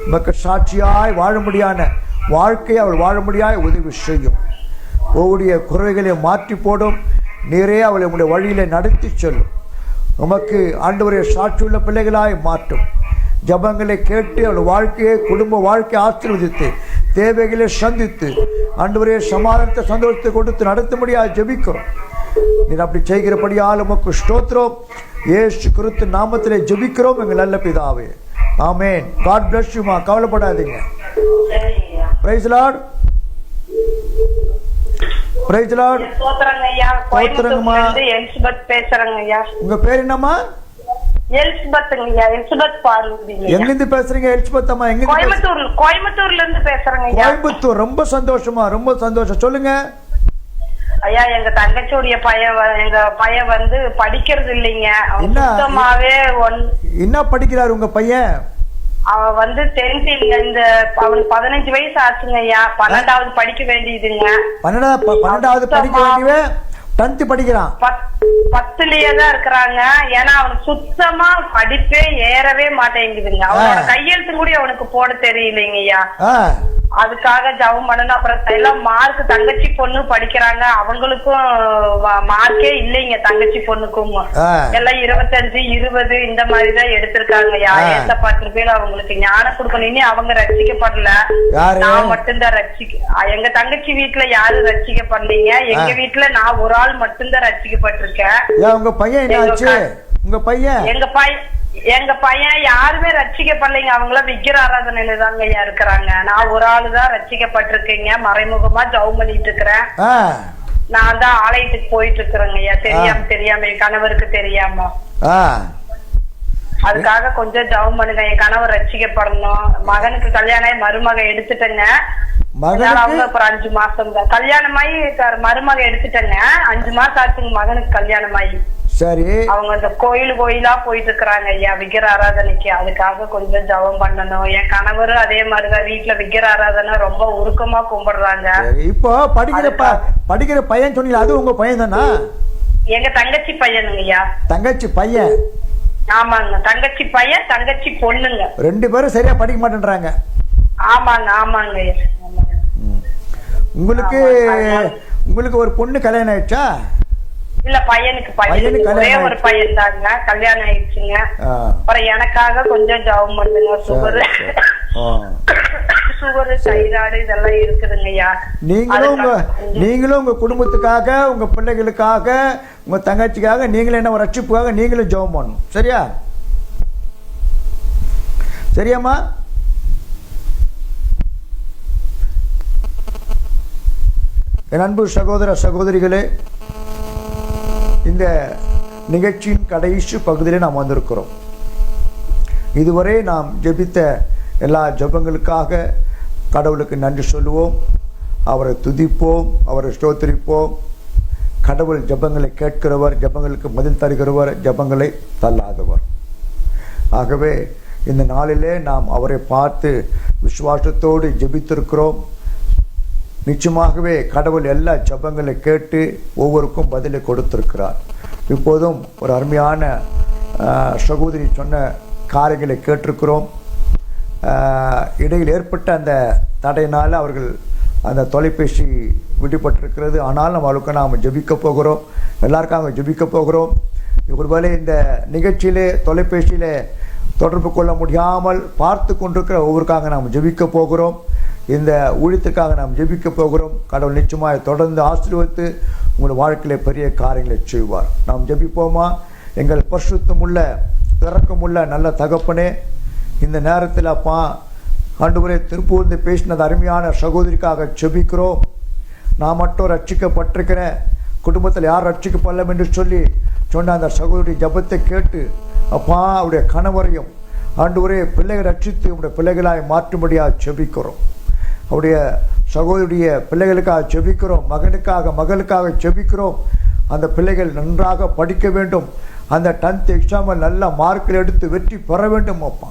உமக்கு சாட்சியாய் வாழும்படியான வாழ்க்கையை அவள் வாழும்படியாய் உதவி செய்யும். ஒவ்வொருடைய குறைகளை மாற்றி போடும். நீரே அவளை உங்களுடைய வழியில நடத்தி செல்லும். உமக்கு ஆண்டவரே சாட்சியுள்ள பிள்ளைகளாய் மாற்றும். ஜபங்களை கேட்டு அவள் வாழ்க்கையை குடும்ப வாழ்க்கையை ஆசீர்வதித்து தேவைகளை சந்தித்து ஆண்டவரே சமாதானத்தை சந்தோஷத்தை கொடுத்து நடத்தும்படியாக ஜெபிக்கிறோம். நீர் அப்படி செய்கிறபடியால் உமக்கு ஸ்தோத்திரம். இயேசு கிறிஸ்து நாமத்திலே ஜெபிக்கிறோம் எங்கள் நல்ல பிதாவே. ஆமென். காட் பிளஸ் யூ மா. கவலைப்படாதீங்க. Praise lord. Praise lord. ஸ்தோத்திரங்க ஐயா. ஸ்தோத்திரங்கம்மா. எலிசபெத் பேசுறேங்க ஐயா. உங்க பேர் என்னம்மா? எலிசபெத்ங்க ஐயா. எலிசபெத் பார்வதி. எங்கிருந்து பேசுறீங்க எலிசபெத் அம்மா? எங்கிருந்து? கோயம்புத்தூர்ல இருந்து பேசுறேங்க ஐயா. கோயம்புத்தூர். ரொம்ப சந்தோஷமா, ரொம்ப சந்தோஷம். சொல்லுங்க ஐயா. எங்க தங்கச்சியுடைய எங்க பையன் வந்து படிக்கிறது இல்லைங்க. சுத்தமாவே என்ன படிக்கிறாரு உங்க பையன்? அவன் வந்து 10th இந்த அவனுக்கு 15 வயசு ஆச்சுங்க ஐயா. 12வது படிக்க வேண்டியதுங்க. 12வது படிக்க வேண்டியவே 10th படிக்கிறான். 10லயே தான் இருக்கிறாங்க. ஏன்னா அவனுக்கு சுத்தமா படிப்பே ஏறவே மாட்டேங்குதுங்க. அவனோட கையெழுத்து கூட அவனுக்கு போட தெரியலைங்க ஐயா. அதுக்காக ஜபம் பண்ணணும். அப்புறம் எல்லாம் மார்க் தங்கச்சி பொண்ணு படிக்கிறாங்க. அவங்களுக்கும் மார்க்கே இல்லைங்க. தங்கச்சி பொண்ணுக்கும் எல்லாம் 25, 20 இந்த மாதிரிதான் எடுத்திருக்காங்க. ஏத்த 10 பேர் அவங்களுக்கு ஞானம் கொடுக்கணும். இனி அவங்க ரட்சிக்கப்படல. நான் மட்டும்தான் எங்க தங்கச்சி வீட்டுல யாரும் ரட்சிக்கப்படலீங்க. எங்க வீட்டுல நான் ஒரு ஆள் மட்டும்தான் ரட்சிக்கப்பட்டிருக்கேன். உங்க பையன் என்னாச்சு? உங்க பையன்? எங்க பையன் யாருமே ரட்சிக்கப்படலைங்க. அவங்களாம் விக்கிர ஆராதனையில தாங்க ஐயா இருக்கிறாங்க. நான் ஒரு ஆளுதான் ரட்சிக்கப்பட்டிருக்கீங்க. மறைமுகமா ஜெபம் பண்ணிட்டு இருக்கிறேன். நான் தான் ஆலயத்துக்கு போயிட்டு இருக்கிறேங்க ஐயா. தெரியாம என் கணவருக்கு தெரியாம. அதுக்காக கொஞ்சம் ஜெபம் பண்ணுங்க. என் கணவர் ரட்சிக்கப்படணும். மகனுக்கு கல்யாணம் மருமக எடுத்துட்டேங்க. அவங்க அப்புறம் 5 மாசம் தான் கல்யாணமாயி மருமக எடுத்துட்டேங்க. 5 மாசம் ஆச்சுங்க மகனுக்கு கல்யாணமாயி. சரி. அவங்க அந்த கோயிலா போயிட்டு இருக்கிறாங்க ஐயா விக்கிர ஆராதனைக்கு. அதுக்காக கொஞ்சம் ஜபம் பண்ணணும். என் கணவரும் அதே மாதிரிதான் வீட்டுல விக்கிர ஆராதனை ரொம்ப உருக்கமா கும்பிடுறாங்க. இப்போ படிக்கிற பையன் சொன்னீங்க, அது உங்க பையன் தானா? எங்க தங்கச்சி பையனுங்க ஐயா. தங்கச்சி பையன்? ஆமாங்க. தங்கச்சி பையன் தங்கச்சி பொண்ணுங்க. 2 பேரும் சரியா படிக்க மாட்டேன்றாங்க. ஆமாங்க ஐயா. உங்களுக்கு ஒரு பொண்ணு கல்யாணம் ஆயிடுச்சா? இல்ல பையனுக்கு ஒரே ஒரு பையன் தாங்க. கல்யாணம் ஆயிடுச்சுங்க. அப்புறம் எனக்காக கொஞ்சம் ஜபம் பண்ணுங்க. சுகர் தைராய்டு இதெல்லாம் இருக்குதுங்க ஐயா. நீங்களும் உங்க குடும்பத்துக்காக, உங்க பிள்ளைகளுக்காக, உங்க தங்கச்சிக்காக, நீங்களும் என்ன ரட்சிப்புக்காக நீங்களும் ஜபம் பண்ணணும். சரியா? சரியாம்மா? என் அன்பு சகோதர சகோதரிகளே, இந்த நிகழ்ச்சியின் கடைசி பகுதியில் நாம் வந்திருக்கிறோம். இதுவரை நாம் ஜெபித்த எல்லா ஜெபங்களுக்காக கடவுளுக்கு நன்றி சொல்லுவோம். அவரை துதிப்போம், அவரை ஸ்தோத்திரிப்போம். கடவுள் ஜெபங்களை கேட்கிறவர், ஜெபங்களுக்கு பதில் தருகிறவர், ஜெபங்களை தள்ளாதவர். ஆகவே இந்த நாளிலே நாம் அவரை பார்த்து விசுவாசத்தோடு ஜெபித்திருக்கிறோம். நிச்சயமாகவே கடவுள் எல்லா ஜெபங்களை கேட்டு ஒவ்வொருக்கும் பதிலை கொடுத்திருக்கிறார். இப்போதும் ஒரு அருமையான சகோதரி சொன்ன காரியங்களை கேட்டிருக்கிறோம். இடையில் ஏற்பட்ட அந்த தடையினால் அவர்கள் அந்த தொலைபேசி விடுபட்டிருக்கிறது. ஆனால் நம்மளுக்கு நாம் ஜெபிக்க போகிறோம், எல்லாருக்காக ஜெபிக்க போகிறோம். ஒருவேளை இந்த நிகழ்ச்சியிலே தொலைபேசியிலே தொடர்பு கொள்ள முடியாமல் பார்த்து கொண்டிருக்கிற ஒவ்வொருக்காக நாம் ஜெபிக்க போகிறோம். இந்த ஊழியத்துக்காக நாம் ஜெபிக்க போகிறோம். கடவுள் நிச்சயமாக தொடர்ந்து ஆசீர்வதித்து உங்களுடைய வாழ்க்கையிலே பெரிய காரியங்களை செய்வார். நாம் ஜெபிப்போமா? எங்கள் பரிசுத்தமுள்ள இரக்கமுள்ள நல்ல தகப்பனே, இந்த நேரத்தில் அப்பா ஆண்டவரே திருப்பூர்ந்து பேசினது அருமையான சகோதரிக்காக ஜெபிக்கிறோம். நான் மட்டும் ரட்சிக்கப்பட்டிருக்கிற குடும்பத்தில் யார் ரட்சிக்கப்படலாம் என்று சொல்லி சொன்ன அந்த சகோதரி ஜெபத்தை கேட்டு அப்பா அவருடைய கணவரையும் ஆண்டவரே பிள்ளைகளை ரட்சித்து அவருடைய பிள்ளைகளாய் மாற்றும்படியாக ஜெபிக்கிறோம். அவருடைய சகோதரிய பிள்ளைகளுக்காக ஜெபிக்கிறோம், மகனுக்காக மகளுக்காக ஜெபிக்கிறோம். அந்த பிள்ளைகள் நன்றாக படிக்க வேண்டும், அந்த 10th எக்ஸாமில் நல்ல மார்க்கில் எடுத்து வெற்றி பெற வேண்டும் அப்பா.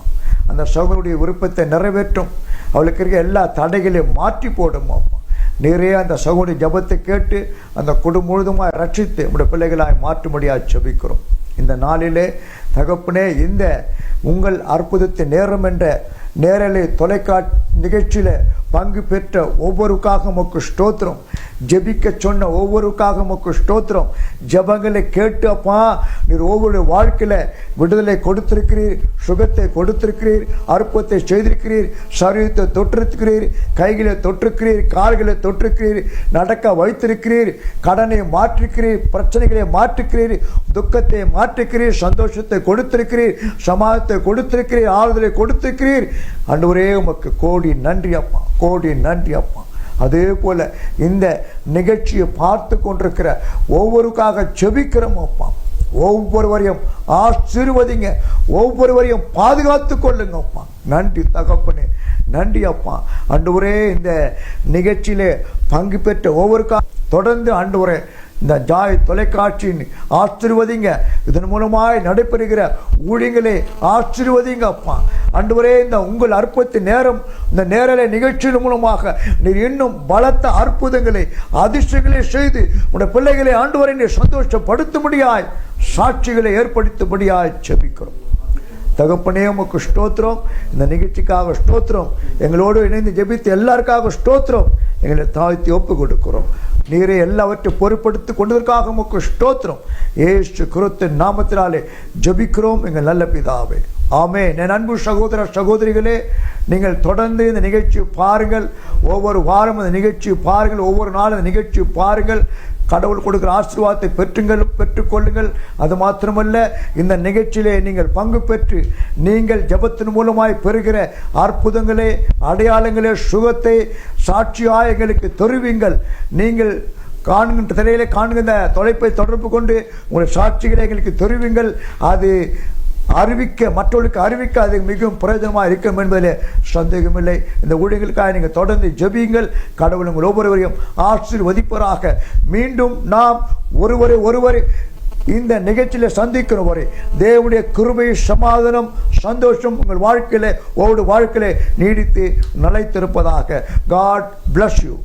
அந்த சகோதரிய விருப்பத்தை நிறைவேற்றும், அவளுக்கு இருக்க எல்லா தடைகளையும் மாற்றி போடும் அப்பா. நிறைய அந்த சகோதரி ஜபத்தை கேட்டு அந்த குடும்பம் முழுதுமாய் ரட்சித்து நம்முடைய பிள்ளைகளாய் மாற்றும்படியாக ஜெபிக்கிறோம். இந்த நாளிலே தகப்பனே, இந்த உங்கள் அற்புதத்தை நேரம் என்ற நேரலை தொலைக்காட்சி நிகழ்ச்சியில் பங்கு பெற்ற ஒவ்வொருக்காக உமக்கு ஸ்தோத்திரம். ஜெபிக்க சொன்ன ஒவ்வொருக்காக உமக்கு ஸ்தோத்திரம். ஜெபங்களை கேட்டு அப்பா நீர் ஒவ்வொரு வாழ்க்கையில் விடுதலை கொடுத்திருக்கிறீர், சுகத்தை கொடுத்திருக்கிறீர், அற்புதத்தை செய்திருக்கிறீர், சரீரத்தை தொற்றிருக்கிறீர், கைகளை தொற்றிருக்கிறீர், கால்களை தொற்றிருக்கிறீர், நடக்க வைத்திருக்கிறீர், கடனை மாற்றிருக்கிறீர், பிரச்சனைகளை மாற்றிருக்கிறீர், துக்கத்தை மாற்றிருக்கிறீர், சந்தோஷத்தை கொடுத்திருக்கிறீர், சமாதத்தை கொடுத்திருக்கிறீர், ஆறுதலை கொடுத்திருக்கிறீர். ஆண்டவரே உமக்கு கோடி நன்றி அப்பா, கோடி நன்றி அப்பா. அதே போல இந்த நிகழ்ச்சியை பார்த்து கொண்டிருக்கிற ஒவ்வொருக்காக ஜெபிக்கிறோம் அப்பா. ஒவ்வொருவரையும் ஆசீர்வதிங்க, ஒவ்வொருவரையும் பாதுகாத்து கொள்ளுங்க அப்பா. நன்றி தகப்பனே, நன்றி அப்பா. ஆண்டவரே இந்த நிகழ்ச்சியிலே பங்கு பெற்ற ஒவ்வொருக்காக தொடர்ந்து ஆண்டவரே இந்த ஜாய் தொலைக்காட்சியின் ஆசீர்வதிங்க. இதன் மூலமாய் நடைபெறுகிற ஊழியங்களை ஆசீர்வதிங்க அப்பா. ஆண்டவரே இந்த உங்கள் அற்புத நேரம், இந்த நேரலை நிகழ்ச்சியின் மூலமாக நீர் இன்னும் பலத்த அற்புதங்களை அதிர்ஷ்டங்களை செய்து உடைய பிள்ளைகளை ஆண்டவரை நீர் சந்தோஷப்படுத்தும்படியாய், சாட்சிகளை ஏற்படுத்தும்படியாய் ஜெபிக்கிறோம். தகப்பனே உமக்கு ஸ்தோத்திரம். இந்த நிகழ்ச்சிக்காக ஸ்தோத்திரம். எங்களோடு இணைந்து ஜெபித்து எல்லாருக்காக ஸ்தோத்திரம். எங்களை தாழ்த்தி ஒப்பு கொடுக்கிறோம். நீரை எல்லாவற்றையும் பொறுப்படுத்தி கொண்டதற்காக உமக்கு ஸ்தோத்திரம். இயேசு கிறிஸ்துவின் நாமத்தினாலே ஜெபிக்கிறோம் எங்கள் நல்ல பிதாவே, ஆமென். என் அன்பு சகோதர சகோதரிகளே, நீங்கள் தொடர்ந்து இந்த நிகழ்ச்சியை பாருங்கள். ஒவ்வொரு வாரம் இந்த நிகழ்ச்சியை பாருங்கள், ஒவ்வொரு நாளும் இந்த நிகழ்ச்சியை பாருங்கள். கடவுள் கொடுக்கிற ஆசீர்வாதத்தை பெற்றுக்கொள்ளுங்கள். அது மாத்திரமல்ல, இந்த நிகழ்ச்சியிலே நீங்கள் பங்கு பெற்று நீங்கள் ஜெபத்தின் மூலமாய் பெறுகிற அற்புதங்களே, அடையாளங்களே, சுகத்தை சாட்சியாய் எங்களுக்கு தெரிவிங்கள். நீங்கள் காண்கின்ற திரையிலே காண்கின்ற தொலைப்பை தொடர்பு கொண்டு உங்களுடைய சாட்சிகளை எங்களுக்கு தெரிவிங்கள். அது அறிவிக்க, மற்றவர்களுக்கு அறிவிக்க அது மிகவும் பிரயோஜனமாக இருக்கும் என்பதில் சந்தேகமில்லை. இந்த ஊழியர்களுக்காக நீங்கள் தொடர்ந்து ஜெபியுங்கள். கடவுள் உங்கள் ஒவ்வொருவரையும் ஆசீர்வதிப்பவராக. மீண்டும் நாம் ஒருவரை இந்த நிகழ்ச்சியில் சந்திக்கிற வரை தேவனுடைய கிருபை, சமாதானம், சந்தோஷம் உங்கள் வாழ்க்கையில ஒவ்வொரு வாழ்க்கையில நீடித்து நிலைத்திருப்பதாக. God bless you.